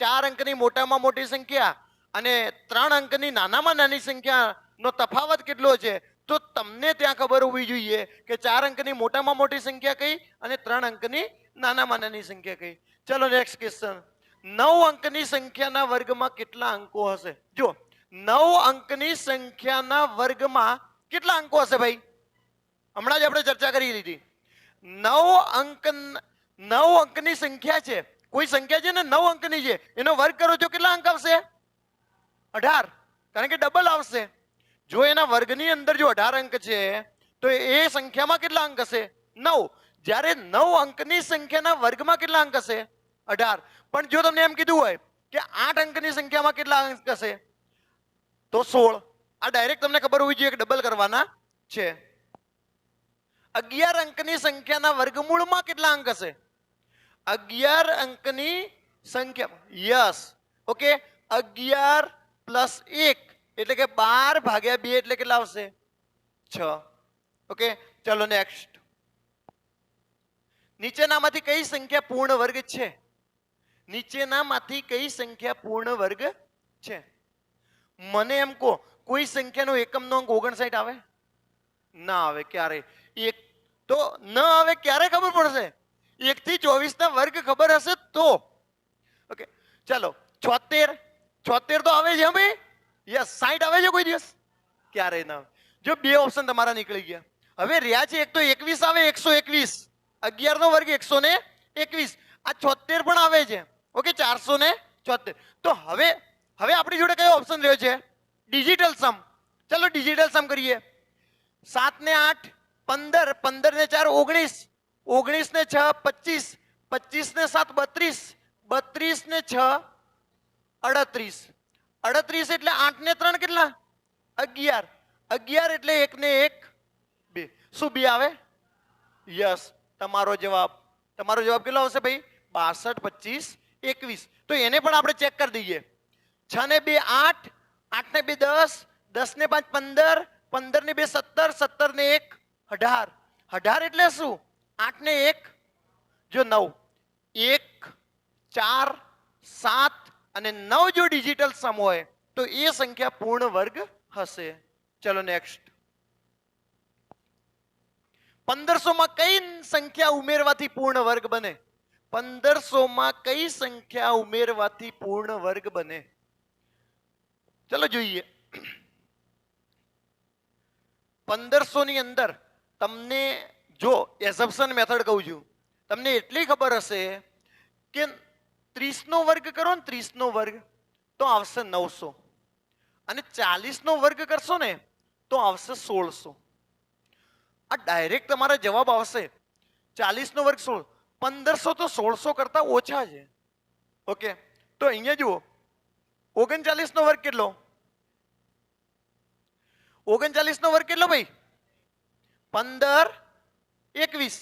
4 અંકની મોટામાં મોટી સંખ્યા અને 3 અંકની નાનામાં નાની સંખ્યાનો તફાવત કેટલો છે, તો તમને ત્યાં ખબર હોવી જોઈએ કે 4 અંકની મોટામાં મોટી સંખ્યા કઈ અને 3 અંકની નાનામાં નાની સંખ્યા કઈ. ચલો નેક્સ્ટ ક્વેશ્ચન. 9 અંકની સંખ્યાના વર્ગમાં કેટલા અંકો હશે? જો 9 અંકની સંખ્યાના વર્ગમાં કેટલા અંકો હશે ભાઈ? હમણાં જ આપણે ચર્ચા કરી લીધી. 9 અંકની સંખ્યા છે. કોઈ સંખ્યા છે ને 9 અંકની છે, એનો વર્ગ કરો છો કેટલા અંક આવશે? 18. કારણ કે ડબલ આવશે. જો એના વર્ગની અંદર જો 18 અંક છે તો એ સંખ્યામાં કેટલા અંક હશે? 9. જ્યારે 9 અંકની સંખ્યાના વર્ગમાં કેટલા અંક હશે? 18. પણ જો તમને એમ કીધું હોય કે 8 અંકની સંખ્યામાં કેટલા અંક હશે તો 16. આ ડાયરેક્ટ તમને ખબર હોવી જોઈએ કે ડબલ કરવાના છે. 11 અંકની સંખ્યાના વર્ગમૂળમાં કેટલા અંક હશે? 11 અંકની સંખ્યા, યસ, ઓકે, 11 પ્લસ 1 એટલે કે 12 ભાગ્યા 2 એટલે કેટલા આવશે? 6. ઓકે, ચલો નેક્સ્ટ. નીચેનામાંથી કઈ સંખ્યા પૂર્ણ વર્ગ છે? નીચેનામાંથી કઈ સંખ્યા પૂર્ણ વર્ગ છે? મને એમ કહો, કોઈ સંખ્યાનો એકમનો અંક 59 આવે? ના આવે. ક્યારે? એક તો ન આવે ક્યારે ખબર પડશે? 1 થી 24 ના વર્ગ ખબર હશે તો. ઓકે, ચલો 76. 76 તો આવે છે ભાઈ. યસ. 60 આવે છે કોઈ દિવસ? ક્યારે ના આવે. જો બે ઓપ્શન તમારા નીકળી ગયા. હવે રહ્યા છે એક તો 21 આવે, 121. 11 નો વર્ગ 121. આ 76 પણ આવે છે. ઓકે, 476. તો હવે આપણી જોડે કયો ઓપ્શન રહ્યો છે? ડિજિટલ સમ. ચલો ડિજિટલ સમ કરીએ. 7 ને 8 15, 15 ને 4 19, 19 ને 6 25, 25 ને 7 32, 32 ને 6 38, 38 એટલે 8 ને 3 કેટલા? 11, 11 એટલે 1 ને 1 2. શું 2 આવે? યસ. તમારો જવાબ કેટલો આવશે ભાઈ? 62, 25, 21. તો એને પણ આપણે ચેક કરી દઈએ. 6 ને 2 8, 8 ને 2 10, 10 ને 5 15, 15 ને 2 17, 17 ને 1 18. 18 એટલે શું? 8 ને 1 જો 9, 1 4 7 અને 9 જો ડિજિટલ સમ હોય તો એ સંખ્યા પૂર્ણ વર્ગ હશે. ચલો નેક્સ્ટ. 1500 માં કઈ સંખ્યા ઉમેરવાથી પૂર્ણ વર્ગ બને? 1500 માં કઈ સંખ્યા ઉમેરવાથી પૂર્ણ વર્ગ બને? ચલો જોઈએ. 1500 ની અંદર તમને જો એઝમ્પશન મેથડ કહું છું, તમને એટલી ખબર હશે કે 30 નો વર્ગ કરો ને 30 નો વર્ગ તો આવશે 900 અને 40 નો વર્ગ કરશો ને તો આવશે 1600. આ ડાયરેક્ટ તમારા જવાબ આવશે. 40 નો વર્ગ 16, 1500 તો 1600 કરતા ઓછા છે. ઓકે, તો અહીંયા જુઓ 39 નો વર્ગ કેટલો? 39 નો વર્ગ કેટલો ભાઈ? 15 21.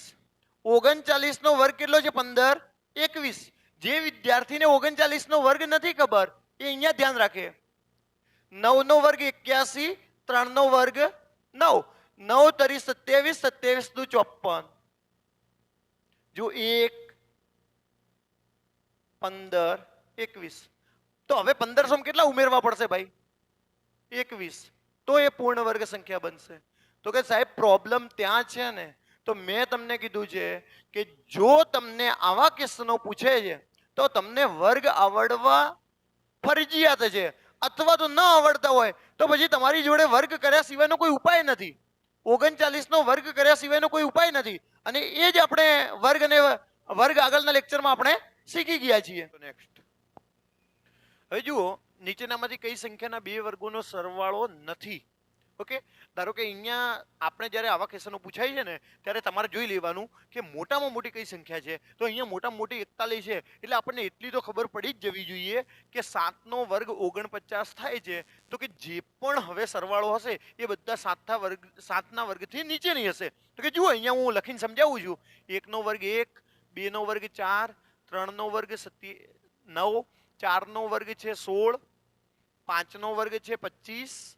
39 નો વર્ગ કેટલો છે? 15 21. જે વિદ્યાર્થીને 39 નો વર્ગ નથી ખબર એ અહીંયા ધ્યાન રાખે. 9 નો વર્ગ 81, 3 નો વર્ગ 9, 9 તરી 27, 27 દુ 54. જો 1 15 21. તો હવે 1500 કેટલા ઉમેરવા પડશે ભાઈ? 21. તો એ પૂર્ણ વર્ગ સંખ્યા બનશે. તો કે સાહેબ પ્રોબ્લેમ ત્યાં છે ને, તો મેં તમને કીધું છે કે જો તમને આવા ક્વેશ્ચનો પૂછે છે તો તમને વર્ગ આવડવા ફરજિયાત છે, અથવા તો ન આવડતા હોય તો પછી તમારી જોડે વર્ગ કર્યા સિવાયનો કોઈ ઉપાય નથી. 39 નો વર્ગ કર્યા સિવાયનો કોઈ ઉપાય નથી, અને એ જ આપણે વર્ગ અને વર્ગ આગળના લેક્ચરમાં આપણે શીખી ગયા છીએ. નેક્સ્ટ. હવે જુઓ, નીચેનામાંથી કઈ સંખ્યાના બે વર્ગોનો સરવાળો નથી? ઓકે, ધારો કે અહીંયા આપણે જ્યારે આવા ક્વેશ્ચનો પૂછાય છે ને ત્યારે તમારે જોઈ લેવાનું કે મોટામાં મોટી કઈ સંખ્યા છે. તો અહીંયા મોટામાં મોટી 41 છે, એટલે આપણને એટલી તો ખબર પડી જ જવી જોઈએ કે 7 નો વર્ગ 49 થાય છે. તો કે જે પણ હવે સરવાળો હશે એ બધા 7 ના વર્ગથી નીચેની હશે. તો કે જુઓ અહીંયા હું લખીને સમજાવું છું. 1 નો વર્ગ 1, 2 નો વર્ગ 4, 3 નો વર્ગ 9, 4 નો વર્ગ છે 16, 5 નો વર્ગ છે 25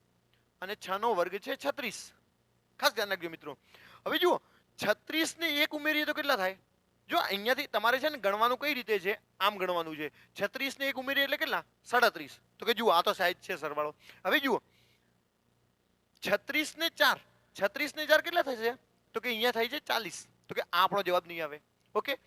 અને 6 નો વર્ગ છે 36. ખાસ ધ્યાન રાખજો મિત્રો. હવે જુઓ 36 ને 1 ઉમેરીએ તો કેટલા થાય? જો અહીંયાથી તમારે છે ને ગણવાનું કઈ રીતે છે, આમ ગણવાનું છે. 36 ને 1 ઉમેરીએ એટલે કેટલા? 37. તો કે જુઓ આ તો સાઈઝ છે સરવાળો. હવે જુઓ 36 ને 4, 36 ને 4 કેટલા થશે? તો કે અહીંયા થાય છે 40. તો કે આ આપણો જવાબ નહીં આવે. ઓકે,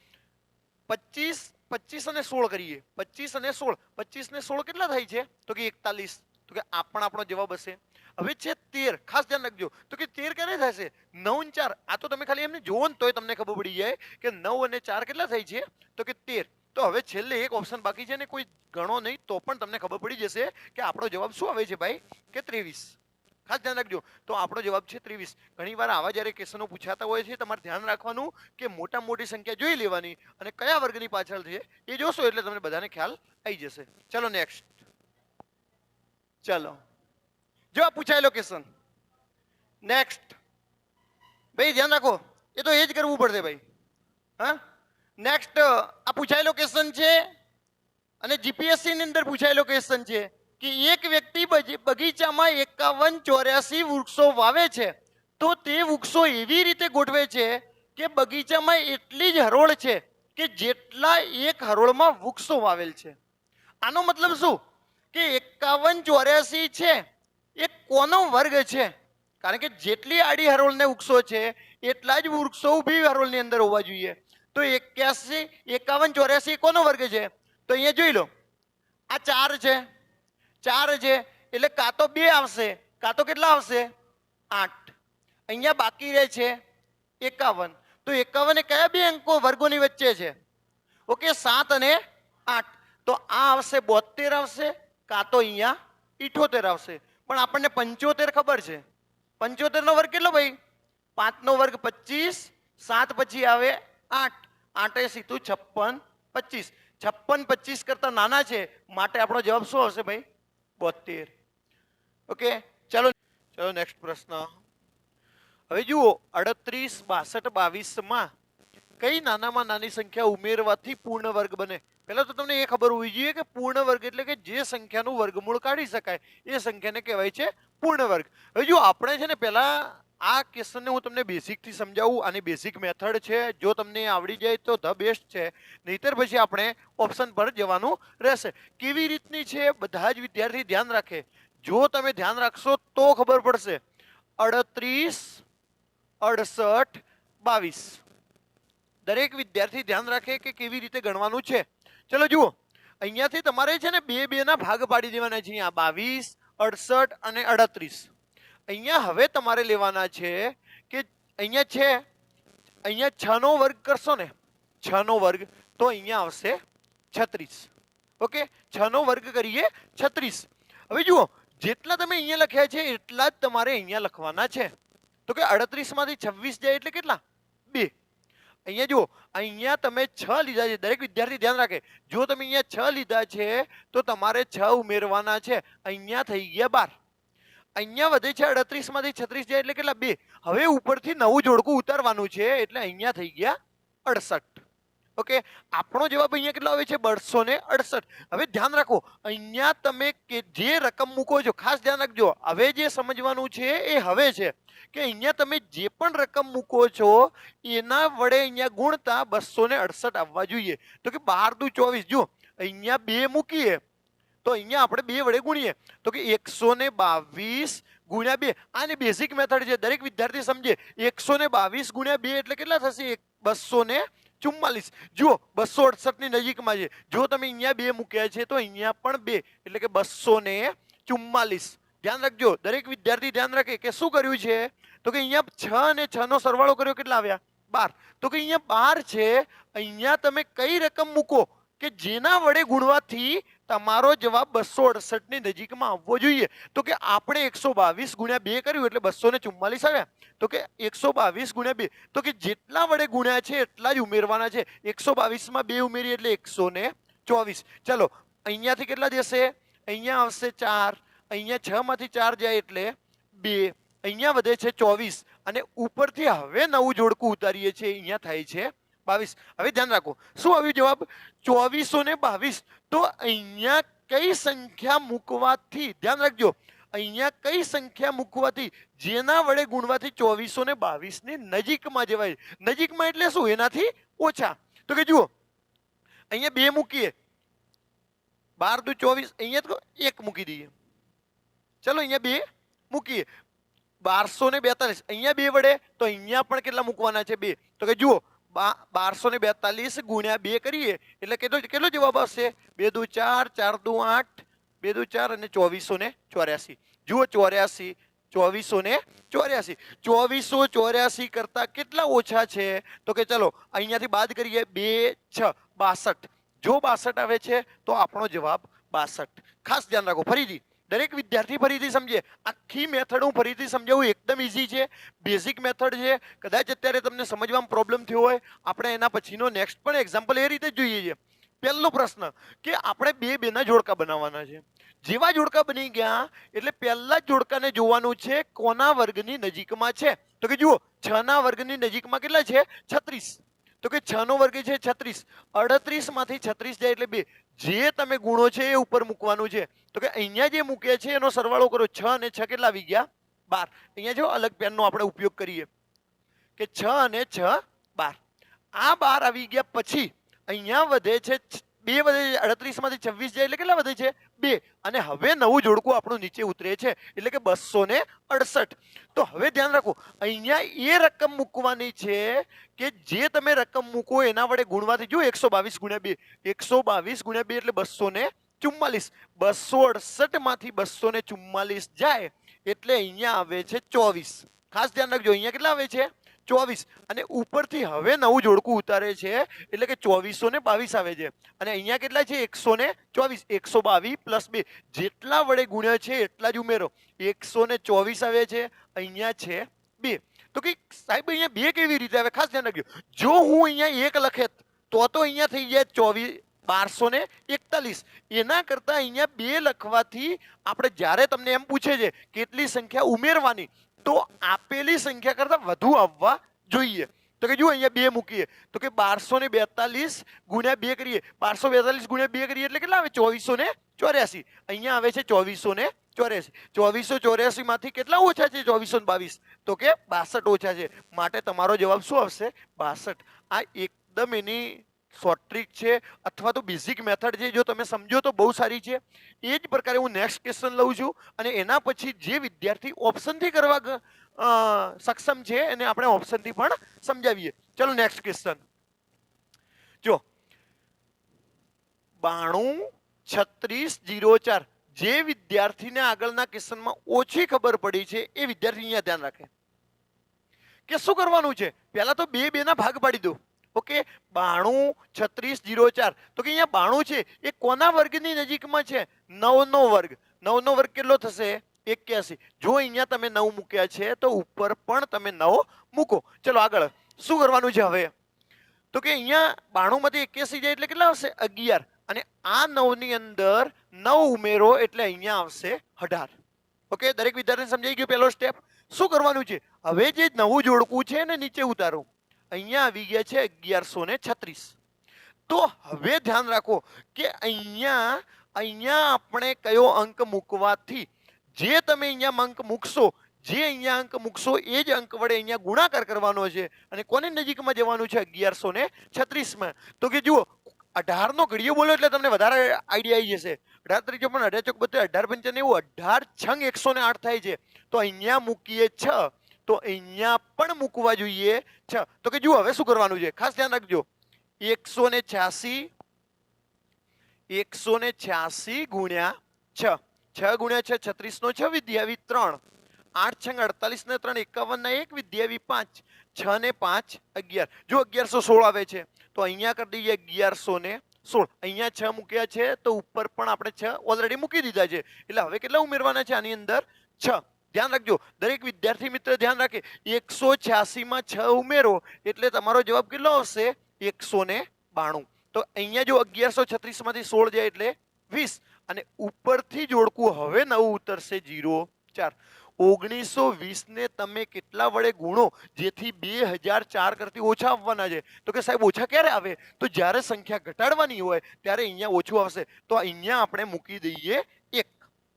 25 અને 16 કરીએ. 25 અને 16, 25 ને 16 કેટલા થાય છે? તો કે 41. તો કે આ પણ આપણો જવાબ હશે. હવે છે 13. ખાસ ધ્યાન રાખજો. તો કે 13 ક્યારે થશે? 9 અને 4. આ તો તમે ખાલી એમને જોવો ને તોય તમને ખબર પડી જાય કે 9 અને 4 કેટલા થાય છે? તો કે 13. તો હવે છેલ્લે એક ઓપ્શન બાકી છે ને, કોઈ ગણો નહીં તો પણ તમને ખબર પડી જશે કે આપણો જવાબ શું આવે છે ભાઈ? કે 23. ખાસ ધ્યાન રાખજો. તો આપણો જવાબ છે 23. ઘણીવાર આવા જ્યારે ક્વેશ્ચનો પૂછાતા હોય છે તમારે ધ્યાન રાખવાનું કે મોટા મોટી સંખ્યા જોઈ લેવાની અને કયા વર્ગની પાછળ છે એ જોશો એટલે તમને બધાને ખ્યાલ આવી જશે. ચલો નેક્સ્ટ. ચલો જો આ પૂછાયેલો ક્વેશ્ચન. નેક્સ્ટ ભાઈ ધ્યાન રાખો, એ તો એ જ કરવું પડશે ભાઈ. હા, નેક્સ્ટ આ પૂછાયેલો ક્વેશ્ચન છે અને જીપીએસસી ની અંદર પૂછાયેલો ક્વેશ્ચન છે કે એક વ્યક્તિ બગીચામાં 51-84 વૃક્ષો વાવે છે, તો તે વૃક્ષો એવી રીતે ગોઠવે છે કે બગીચામાં એટલી જ હરોળ છે કે જેટલા એક હરોળમાં વૃક્ષો વાવેલ છે. આનો મતલબ શું કે 51-84 છે એ કોનો વર્ગ છે? કારણ કે જેટલી આડી હરોળને વૃક્ષો છે એટલા જ વૃક્ષો ઊભી હરોળની અંદર હોવા જોઈએ. તો 51-84 કોનો વર્ગ છે? તો અહીંયા જોઈ લો, આ 4 છે, 4 છે એટલે કાં તો 2 આવશે કાં તો કેટલા આવશે? 8. અહીંયા બાકી રહે છે 51. તો 51 એ કયા બે અંકો વર્ગોની વચ્ચે છે? ઓકે, 7 અને 8. તો આ આવશે 72 આવશે, કાં તો અહીંયા 78 આવશે. પણ આપણને 75 ખબર છે. 75 નો વર્ગ કેટલો ભાઈ? 5 નો વર્ગ 25, 7 પછી આવે 8, 8 એ સીધું 56, 25. 56 25 કરતા નાના છે માટે આપણો જવાબ શું હશે ભાઈ? 72. ઓકે, ચલો ચલો નેક્સ્ટ પ્રશ્ન. હવે જુઓ 38, 62, 22 માં કઈ નાનામાં નાની સંખ્યા ઉમેરવાથી પૂર્ણ વર્ગ બને? પહેલા તો તમને એ ખબર હોવી જોઈએ કે પૂર્ણ વર્ગ એટલે કે જે સંખ્યાનું વર્ગમૂળ કાઢી શકાય એ સંખ્યાને કહેવાય છે પૂર્ણ વર્ગ. હવે જો આપણે છે ને પહેલા આ ક્વેશ્ચનને હું તમને બેઝિકથી સમજાવું, આની બેઝિક મેથડ છે. જો તમને આવડી જાય તો ધ બેસ્ટ છે, નહીતર પછી આપણે ઓપ્શન પર જવાનું રહેશે. કેવી રીતની છે બધા જ વિદ્યાર્થી ધ્યાન રાખે. જો તમે ધ્યાન રાખશો તો ખબર પડશે. 38, 68, 22. દરેક વિદ્યાર્થી ધ્યાન રાખે કે કેવી રીતે ગણવાનું છે. ચલો જુઓ, અહીંયાથી તમારે છે ને બે બે ના ભાગ પાડી દેવાના છે. અહીંયા 22, 68 અને 38. અહીંયા હવે તમારે લેવાના છે કે અહીંયા છે, અહીંયા 6 નો વર્ગ કરશો ને, 6 નો વર્ગ તો અહીંયા આવશે 36. ઓકે, 6 નો વર્ગ કરીએ 36. હવે જુઓ, જેટલા તમે અહીંયા લખ્યા છે એટલા જ તમારે અહીંયા લખવાના છે. તો કે 38 માંથી 26 જાય એટલે કેટલા? 2. અહીંયા જુઓ, અહીંયા તમે 6 લીધા છે. દરેક વિદ્યાર્થી ધ્યાન રાખે, જો તમે અહીંયા 6 લીધા છે તો તમારે 6 ઉમેરવાના છે. અહીંયા થઈ ગયા 12. અહીંયા વધે છે 38 માંથી 36 જાય એટલે કેટલા? 2. હવે ઉપરથી નવું જોડકું ઉતારવાનું છે એટલે અહીંયા થઈ ગયા 68. ઓકે, આપણો જવાબ અહીંયા કેટલો આવે છે? 268. હવે ધ્યાન રાખો, અહીંયા તમે કે જે રકમ મૂકો છો, ખાસ ધ્યાન રાખજો. હવે જે સમજવાનું છે એ હવે છે કે અહીંયા તમે જે પણ રકમ મૂકો છો એના વડે અહીંયા ગુણતા 268 આવવા જોઈએ. તો કે 12 દુ 24. જો અહીંયા 2 મૂકીએ તો અહીંયા આપણે 2 વડે ગુણીએ તો કે 122 ગુણ્યા 2. આની બેઝિક મેથડ છે, દરેક વિદ્યાર્થી સમજે. 122 ગુણ્યા 2 એટલે કેટલા થશે? 244. જુઓ, 268 ની નજીકમાં છે. જો તમે અહીંયા 2 મૂક્યા છે તો અહીંયા પણ 2 એટલે કે 244. ધ્યાન રાખજો, દરેક વિદ્યાર્થી ધ્યાન રાખે કે શું કર્યું છે. તો કે અહીંયા 6 અને 6 નો સરવાળો કર્યો, કેટલા આવ્યા? 12. તો કે અહીંયા 12 છે. અહીંયા તમે કઈ રકમ મૂકો કે જેના વડે ગુણવાથી તમારો જવાબ 268 ની નજીકમાં આવવો જોઈએ. તો કે આપણે 122 ગુણ્યા 2 કર્યું એટલે 244 આવ્યા. તો કે 122 ગુણ્યા 2 તો કે જેટલા વડે ગુણ્યા છે એટલા જ ઉમેરવાના છે. 122 માં 2 ઉમેરીએ એટલે 124. ચલો, અહીંયાથી કેટલા જશે? અહીંયા આવશે 4. અહીંયા 6 માંથી 4 જાય એટલે 2. અહીંયા વધે છે 24 અને ઉપરથી હવે નવું જોડકું ઉતારીએ છીએ, અહીંયા થાય છે 22. હવે ધ્યાન રાખો, શું આવ્યું જવાબ? 2422. તો અહીંયા કઈ સંખ્યા મૂકવાથી, ધ્યાન રાખજો, અહીંયા કઈ સંખ્યા મૂકવાથી જેના વડે ગુણવાથી 2422 ની નજીકમાં જવાય? નજીકમાં એટલે શું? એનાથી ઓછા. તો કે જુઓ, અહીંયા 2 મૂકીએ, 12 દુ 24. અહીંયા તો 1 મૂકી દઈએ. ચલો, અહીંયા 2 મૂકીએ, 1242. અહીંયા 2 વડે તો અહીંયા પણ કેટલા મૂકવાના છે? 2. તો કે જુઓ, 1242 ગુણ્યા 2 કરીએ એટલે કેટલો જવાબ આવશે? 2 દુ 4, 4 દુ 8, 2 દુ 4 અને 2484. જુઓ, 84, 2484. 2484 કરતા કેટલા ઓછા છે? તો કે ચલો અહીંયાથી બાદ કરીએ. 2, 6, 62. જો 62 આવે છે તો આપણો જવાબ 62. ખાસ ધ્યાન રાખો, ફરીથી દરેક વિદ્યાર્થી ફરીથી સમજે. આખી મેથડ હું ફરીથી સમજાવું, એકદમ ઈઝી છે, બેઝિક મેથડ છે. કદાચ અત્યારે તમને સમજવામાં પ્રોબ્લેમ થયો હોય, આપણે એના પછીનો નેક્સ્ટ પણ એક્ઝામ્પલ એ રીતે જોઈએ છે. પહેલો પ્રશ્ન કે આપણે 2 2 ના જોડકા બનાવવાના છે. જેવા જોડકા બની ગયા એટલે પહેલા જ જોડકાને જોવાનું છે કોના વર્ગની નજીકમાં છે. તો કે જુઓ, 6 ના વર્ગની નજીકમાં કેટલા છે? 36. તો કે 6 નો વર્ગ છે 36. 38 માંથી 36 જાય એટલે 2. જે તમે ગુણો છે એ ઉપર મૂકવાનું છે. તો કે અહીંયા જે મૂક્યા છે એનો સરવાળો કરો. 6 અને 6 કેટલા આવી ગયા? 12. અહીંયા જો અલગ પેનનો આપણે ઉપયોગ કરીએ કે 6 અને 6 12. આ 12 આવી ગયા પછી અહીંયા વધે છે 2, વધે છે 38 માંથી 26 જાય એટલે કેટલા વધે છે? 2. અને હવે નવું જોડકું આપણું નીચે ઉતરે છે એટલે કે 268. તો હવે ધ્યાન રાખો, અહીંયા એ રકમ મૂકવાની છે કે જે તમે રકમ મૂકો એના વડે ગુણવાથી. જો 122 ગુણ્યા 2, 122 ગુણ્યા 2 એટલે 244. 268 માંથી 244 જાય એટલે અહીંયા આવે છે 24. ખાસ ધ્યાન રાખજો, અહીંયા કેટલા આવે છે? 24. અને ઉપરથી હવે નવું જોડકું ઉતારે છે એટલે કે 2422 આવે છે. અને અહીંયા કેટલા છે? 124. 122 પ્લસ 2 જેટલા વડે ગુણ્યા છે એટલા જ ઉમેરો. 124 આવે છે, અહીંયા છે 2. તો કે સાહેબ અહીંયા 2 કેવી રીતે આવે? ખાસ ધ્યાન રાખજો, જો હું અહીંયા 1 લખે તો અહીંયા થઈ જાય 1241. એના કરતા અહીંયા 2 લખવાથી આપણે જ્યારે તમને એમ પૂછે છે કેટલી સંખ્યા ઉમેરવાની, તો આપેલી સંખ્યા કરતા વધુ આવવા જોઈએ. તો કે જો અહીંયા 2 મૂકીએ તો કે 1242 ગુણ્યા 2 કરીએ. 1242 ગુણ્યા 2 કરીએ એટલે કેટલા આવે? 2484. અહીંયા આવે છે 2484. 84. 2484 માંથી કેટલા ઓછા છે 2422? તો કે 62 ઓછા છે, માટે તમારો જવાબ શું આવશે? 62. આ એકદમ એની શોર્ટ ટ્રીક છે અથવા તો બેઝિક મેથડ છે, જો તમે સમજો તો બહુ સારી છે. એ જ પ્રકારે હું નેક્સ્ટ ક્વેશ્ચન લઉં છું અને એના પછી જે વિદ્યાર્થી ઓપ્શનથી કરવા સક્ષમ છે એને આપણે ઓપ્શનથી પણ સમજાવીએ. ચલો નેક્સ્ટ ક્વેશ્ચન જો 92 36 04. જે વિદ્યાર્થીને આગળના ક્વેશ્ચનમાં ઓછી ખબર પડી છે એ વિદ્યાર્થી અહીંયા ધ્યાન રાખે કે શું કરવાનું છે. પહેલા તો બે ના ભાગ પાડી દો. ઓકે, 92 36 04. તો કે અહીંયા 92 છે એ કોના વર્ગની નજીકમાં છે? 9 નો વર્ગ. 9 નો વર્ગ કેટલો થશે? 81. જો અહીંયા તમે 9 મૂક્યા છે તો ઉપર પણ તમે 9 મૂકો. ચલો આગળ શું કરવાનું છે હવે? તો કે અહીંયા 92 માંથી 81 જાય એટલે કેટલા આવશે? 11. અને આ 9 ની અંદર 9 ઉમેરો એટલે અહીંયા આવશે 18. ઓકે, દરેક વિદ્યાર્થીને સમજાઈ ગયું પહેલો સ્ટેપ? શું કરવાનું છે હવે? જે નવું જોડકું છે ને નીચે ઉતારો. અહીંયા આવી ગયા છે 1136. તો હવે ધ્યાન રાખો કે અહીંયા આપણે કયો અંક મૂકવાથી જે તમે અહીંયા અંક મૂકશો, જે અહીંયા અંક મૂકશો એ જ અંક વડે અહીંયા ગુણાકાર કરવાનો છે. અને કોની નજીકમાં જવાનું છે? 1136 માં. તો કે જુઓ 18 નો ઘડિયો બોલો એટલે તમને વધારે આઈડિયા આવી જશે. 18 તરીકે પણ 18 ચોક 32, 18 પંચા 90, 18 છંગ 108 થાય છે. તો અહીંયા મૂકીએ 6, તો અહીંયા પણ મૂકવા જોઈએ 6. તો કે જુઓ હવે શું કરવાનું છે, ખાસ ધ્યાન રાખજો. 186 ગુણ્યા 6. 6 ગુણ્યા 6 36 નો 6 વિદ્યાવી 3. 8 છંગ 48 ને 3 51 ના 1 વિદ્યાવી 5. 6 ને 5 11. જો 1116 આવે છે તો અહીંયા કરી દઈએ 1116. અહીંયા 6 મૂક્યા છે તો ઉપર પણ આપણે 6 ઓલરેડી મૂકી દીધા છે. એટલે હવે કેટલા ઉમેરવાના છે આની અંદર? 6. ધ્યાન રાખજો, દરેક વિદ્યાર્થી મિત્ર ધ્યાન રાખે. 186 માં 6 ઉમેરો એટલે તમારો જવાબ કેટલો આવશે? 192. તો અહીંયા જો 1136 માંથી 16 જાય એટલે 20. અને ઉપરથી જોડકું હવે નવું ઉતરશે 04. 1920 ને તમે કેટલા વડે ગુણો જેથી 2004 કરતી ઓછા આવવાના છે? તો કે સાહેબ ઓછા ક્યારે આવે? તો જ્યારે સંખ્યા ઘટાડવાની હોય ત્યારે અહીંયા ઓછું આવશે. તો અહીંયા આપણે મૂકી દઈએ 1.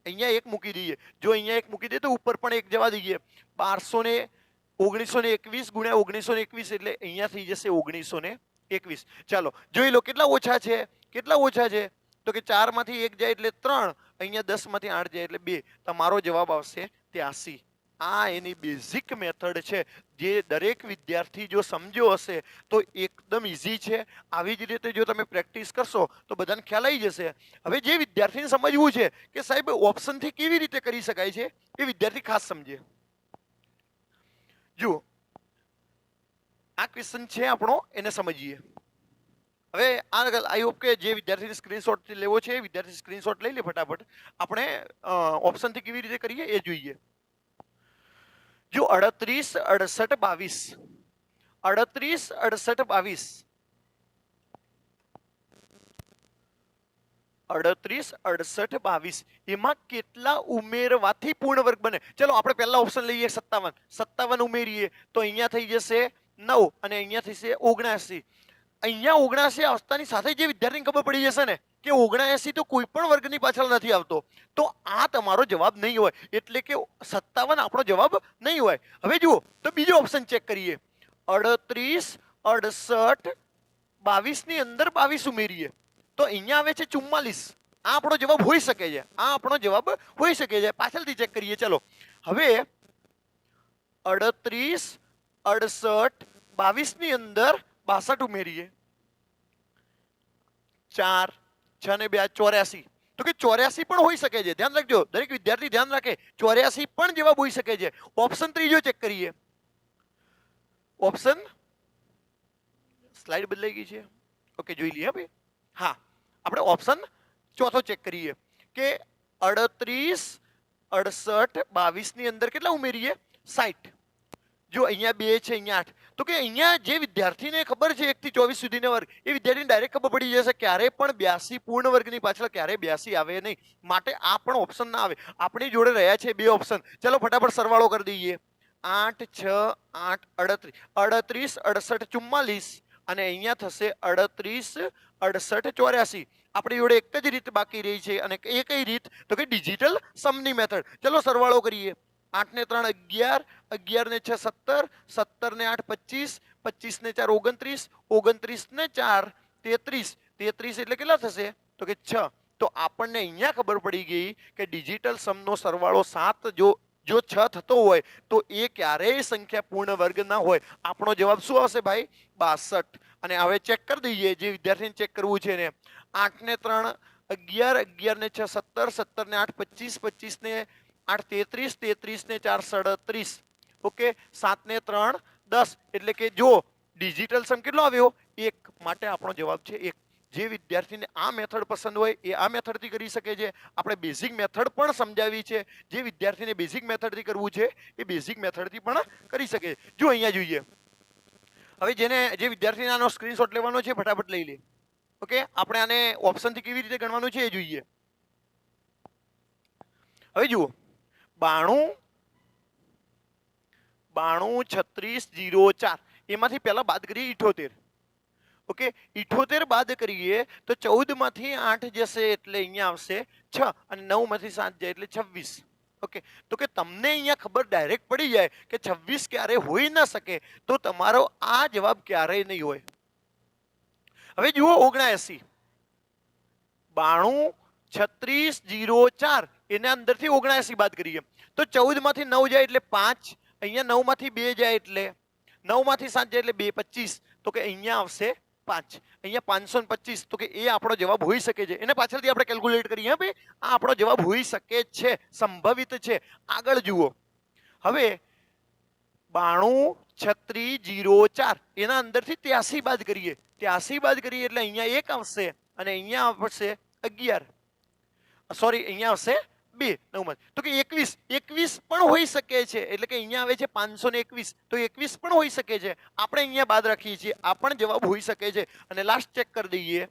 અહીંયા 1 મૂકી દઈએ. જો અહીંયા 1 મૂકી દઈએ તો ઉપર પણ 1 જવા દઈએ. 1921 ગુણ્યા 1921 એટલે અહીંયા થઈ જશે 1921. ચાલો જોઈ લો કેટલા ઓછા છે, કેટલા ઓછા છે? તો કે 4 માંથી 1 જાય એટલે 3, અહીંયા 10 માંથી 8 જાય એટલે 2. તમારો જવાબ આવશે 83. આ એની બેઝિક મેથડ છે જે દરેક વિદ્યાર્થી જો સમજ્યો હશે તો એકદમ ઈઝી છે. આવી જ રીતે જો તમે પ્રેક્ટિસ કરશો તો બધાને ખ્યાલ આવી જશે. હવે જે વિદ્યાર્થીને સમજવું છે કે સાહેબ ઓપ્શનથી કેવી રીતે કરી શકાય છે એ વિદ્યાર્થી ખાસ સમજે. જુઓ આ ક્વેશ્ચન છે આપણો, એને સમજીએ. હવે આગળ આઈ હોપ કે જે વિદ્યાર્થીને સ્ક્રીનશોટ લેવો છે વિદ્યાર્થી સ્ક્રીનશોટ લઈ લે ફટાફટ. આપણે ઓપ્શનથી કેવી રીતે કરીએ એ જોઈએ. જો 38 68 22, 38 68 22, 38 68 22 એમાં કેટલા ઉમેરવાથી પૂર્ણ વર્ગ બને? ચલો આપણે પહેલા ઓપ્શન લઈએ 57. 57 ઉમેરીએ તો અહીંયા થઈ જશે 9 અને અહીંયા થશે 79. અહીંયા 79 આવતાની સાથે જે વિદ્યાર્થીને ખબર પડી જશે ને કે 79 તો કોઈ પણ વર્ગની પાછળ નથી આવતો, તો આ તમારો જવાબ નહીં હોય. એટલે કે 57 આપણો જવાબ નહીં હોય. હવે જુઓ તો બીજો ઓપ્શન ચેક કરીએ. 38 68 22 ની અંદર 22 ઉમેરીએ તો અહીંયા આવે છે 44. આ આપણો જવાબ હોઈ શકે છે, આ આપણો જવાબ હોઈ શકે છે. પાછળથી ચેક કરીએ. ચલો હવે 38 68 22 ની અંદર 62 ઉમેરીએ. 4 6 ને 2 84. તો કે 84 પણ હોઈ શકે છે. ધ્યાન રાખજો, દરેક વિદ્યાર્થી ધ્યાન રાખે, 84 પણ જવાબ હોઈ શકે છે. ઓપ્શન ત્રીજો ચેક કરીએ. ઓપ્શન સ્લાઇડ બદલાઈ ગઈ છે. ઓકે જોઈ લઈએ ભાઈ. હા આપણે ઓપ્શન ચોથો ચેક કરીએ કે 38 68 22 ની અંદર કેટલા ઉમેરીએ? 60. જો અહીંયા 2 છે, અહીંયા 8. તો કે અહીંયા જે વિદ્યાર્થીને ખબર છે 1 થી 24 સુધીનો વર્ગ, એ વિદ્યાર્થીને ડાયરેક્ટ ખબર પડી જશે ક્યારે પણ 82 પૂર્ણ વર્ગની પાછળ ક્યારે 82 આવે નહીં. માટે આ પણ ઓપ્શન ના આવે. આપણી જોડે રહ્યા છે 2 ઓપ્શન. ચલો ફટાફટ સરવાળો કરી દઈએ. 8 6 8 38 38 68 44 અને અહીંયા થશે 38, 68, 84. આપણી જોડે એક જ રીત બાકી રહી છે, અને એ કઈ રીત? તો કે ડિજિટલ સમની મેથડ. ચલો સરવાળો કરીએ. 8 ને 3 11, 11 ને 6 17, 17 ને 8 25, 25 ને 4 29, 29 ને 4 33, 33 એટલે કેટલા થશે? તો કે 6. તો આપણને અહીંયા ખબર પડી ગઈ કે ડિજિટલ સમનો સરવાળો 7 જો 6 થતો હોય તો એ ક્યારેય સંખ્યા પૂર્ણ વર્ગ ના હોય. આપણો જવાબ શું આવશે ભાઈ? 62. અને હવે ચેક કરી દઈએ, જે વિદ્યાર્થીને ચેક કરવું છે ને. 8 ને 3 11, 11 ને 6 17, 17 ને 8 25, 25 ને 8 33, 33 ને 4 37. ઓકે, 7 ને 3 10. એટલે કે જો ડિજિટલ સમ કેટલો આવ્યો? 1. માટે આપણો જવાબ છે 1. જે વિદ્યાર્થીને આ મેથડ પસંદ હોય એ આ મેથડથી કરી શકે છે. આપણે બેઝિક મેથડ પણ સમજાવી છે. જે વિદ્યાર્થીને બેઝિક મેથડથી કરવું છે એ બેઝિક મેથડથી પણ કરી શકે. જો અહીંયા જોઈએ, હવે જે વિદ્યાર્થીને આનો સ્ક્રીનશોટ લેવાનો છે ફટાફટ લઈ લે. ઓકે, આપણે આને ઓપ્શનથી કેવી રીતે ગણવાનું છે એ જોઈએ. હવે જુઓ, 92, 36, 04. એમાંથી પહેલા બાદ કરીએ 78. ઓકે, 78 બાદ કરીએ તો 14 માંથી 8 જશે એટલે અહીંયા આવશે 6, અને 9 માંથી 7 જાય એટલે 26. ઓકે, તો કે તમને અહીંયા ખબર ડાયરેક્ટ પડી જાય કે 26 ક્યારે હોઈ ના શકે, તો તમારો આ જવાબ ક્યારેય નહીં હોય. હવે જુઓ 79, 92, 36, 04. એના અંદરથી 79 બાદ કરીએ તો 14 માંથી 9 જાય એટલે 5, અહીંયા 9 માંથી 2 જાય એટલે 9 માંથી 7 જાય એટલે 2 25. તો કે અહીંયા આવશે 5. અહીંયા 525. તો કે એ આપણો જવાબ હોઈ શકે છે. એને પાછળથી આપણે કેલ્ક્યુલેટ કરીએ ભાઈ, આ આપણો જવાબ હોઈ શકે છે, સંભવિત છે. આગળ જુઓ, હવે 92, 36, 04. એના અંદરથી 83 બાદ કરીએ. 83 બાદ કરીએ એટલે અહીંયા 1 આવશે, અને અહીંયા આવશે 11. સોરી, અહીંયા આવશે 2 9. તો કે 21 પણ હોઈ શકે છે. એટલે કે અહીંયા આવે છે 521. તો 21 પણ હોઈ શકે છે. આપણે અહીંયા બાદ રાખીએ છીએ, આ પણ જવાબ હોઈ શકે છે. અને લાસ્ટ ચેક કરી દઈએ,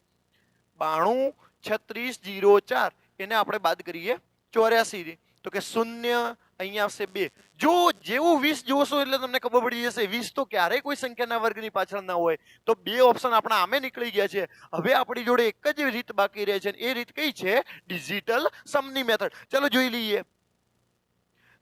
92, 36, 04. એને આપણે બાદ કરીએ 84. તો કે 0, અહીંયા આવશે 2. જો જેવું 20 જોશો એટલે તમને ખબર પડી જશે 20 તો ક્યારેય કોઈ સંખ્યાના વર્ગની પાછળ ના હોય. તો 2 ઓપ્શન આપણા આમે નીકળી ગયા છે. હવે આપણી જોડે એક જ રીત બાકી રહે છે, એ રીત કઈ છે? Digital Samni method. ચલો જોઈ લઈએ.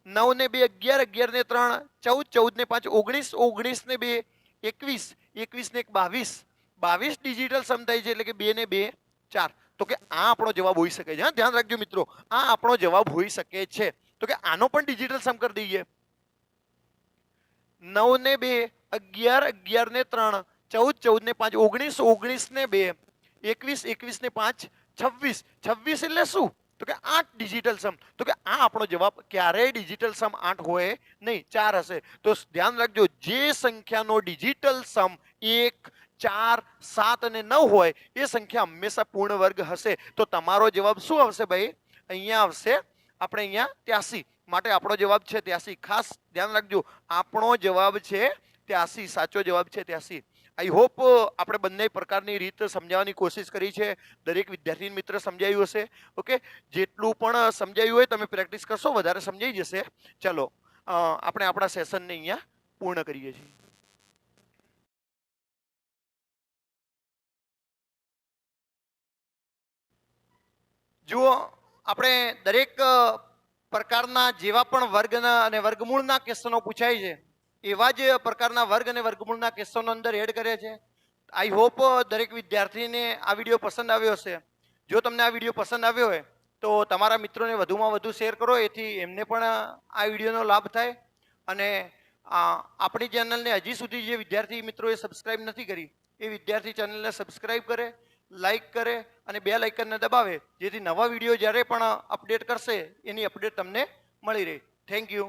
9 ને 2 11, 11 ને 3 14, 14 ને 5 19, 19 ને 2 21, 21 ને 1 22. 22 ડિજિટલ સમ થાય છે, એટલે કે 2 ને 2 4. તો કે આ આપણો જવાબ હોઈ શકે છે. ધ્યાન રાખજો મિત્રો, આ આપણો જવાબ હોઈ શકે છે. તો કે આનો પણ ડિજિટલ સમ કરી દઈએ. 9 ને 2 11, 11 ને 3 14, 14 ને 5 19, 19 ને 2 21, 21 ને 5 26. 26 એટલે શું? તો કે 8 ડિજિટલ સમ. તો કે આ આપણો જવાબ ક્યારેય ડિજિટલ સમ 8 હોય નહીં, 4 હશે. તો ધ્યાન રાખજો, જે સંખ્યાનો ડિજિટલ સમ 1, 4, 7 અને 9 હોય એ સંખ્યા હંમેશા પૂર્ણ વર્ગ હશે. તો તમારો જવાબ શું આવશે ભાઈ? અહીંયા આવશે આપણે અહીંયા 83. માટે આપણો જવાબ છે 83. ખાસ ધ્યાન રાખજો, આપણો જવાબ છે 83. સાચો જવાબ છે 83. આઈ હોપ આપણે બંને પ્રકારની રીત સમજાવવાની કોશિશ કરી છે. દરેક વિદ્યાર્થી મિત્ર સમજાયું હશે. ઓકે, જેટલું પણ સમજાયું હોય તમે પ્રેક્ટિસ કરશો વધારે સમજાઈ જશે. ચલો આપણે આપણા સેશનને અહીંયા પૂર્ણ કરીએ છીએ. જુઓ, આપણે દરેક પ્રકારના જેવા પણ વર્ગના અને વર્ગમૂળના ક્વેશ્ચનો પૂછાય છે એવા જ પ્રકારના વર્ગ અને વર્ગમૂળના ક્વેશ્ચનો અંદર એડ કરે છે. આઈ હોપ દરેક વિદ્યાર્થીને આ વિડીયો પસંદ આવ્યો હશે. જો તમને આ વિડીયો પસંદ આવ્યો હોય તો તમારા મિત્રોને વધુમાં વધુ શેર કરો, એથી એમને પણ આ વિડીયોનો લાભ થાય. અને આપણી ચેનલને હજી સુધી જે વિદ્યાર્થી મિત્રોએ સબસ્ક્રાઇબ નથી કરી એ વિદ્યાર્થી ચેનલને સબસ્ક્રાઇબ કરે, લાઈક કરે અને બેલ આઇકનને દબાવે, જેથી નવા વિડીયો જ્યારે પણ અપડેટ કરશે એની અપડેટ તમને મળી રહે. Thank you.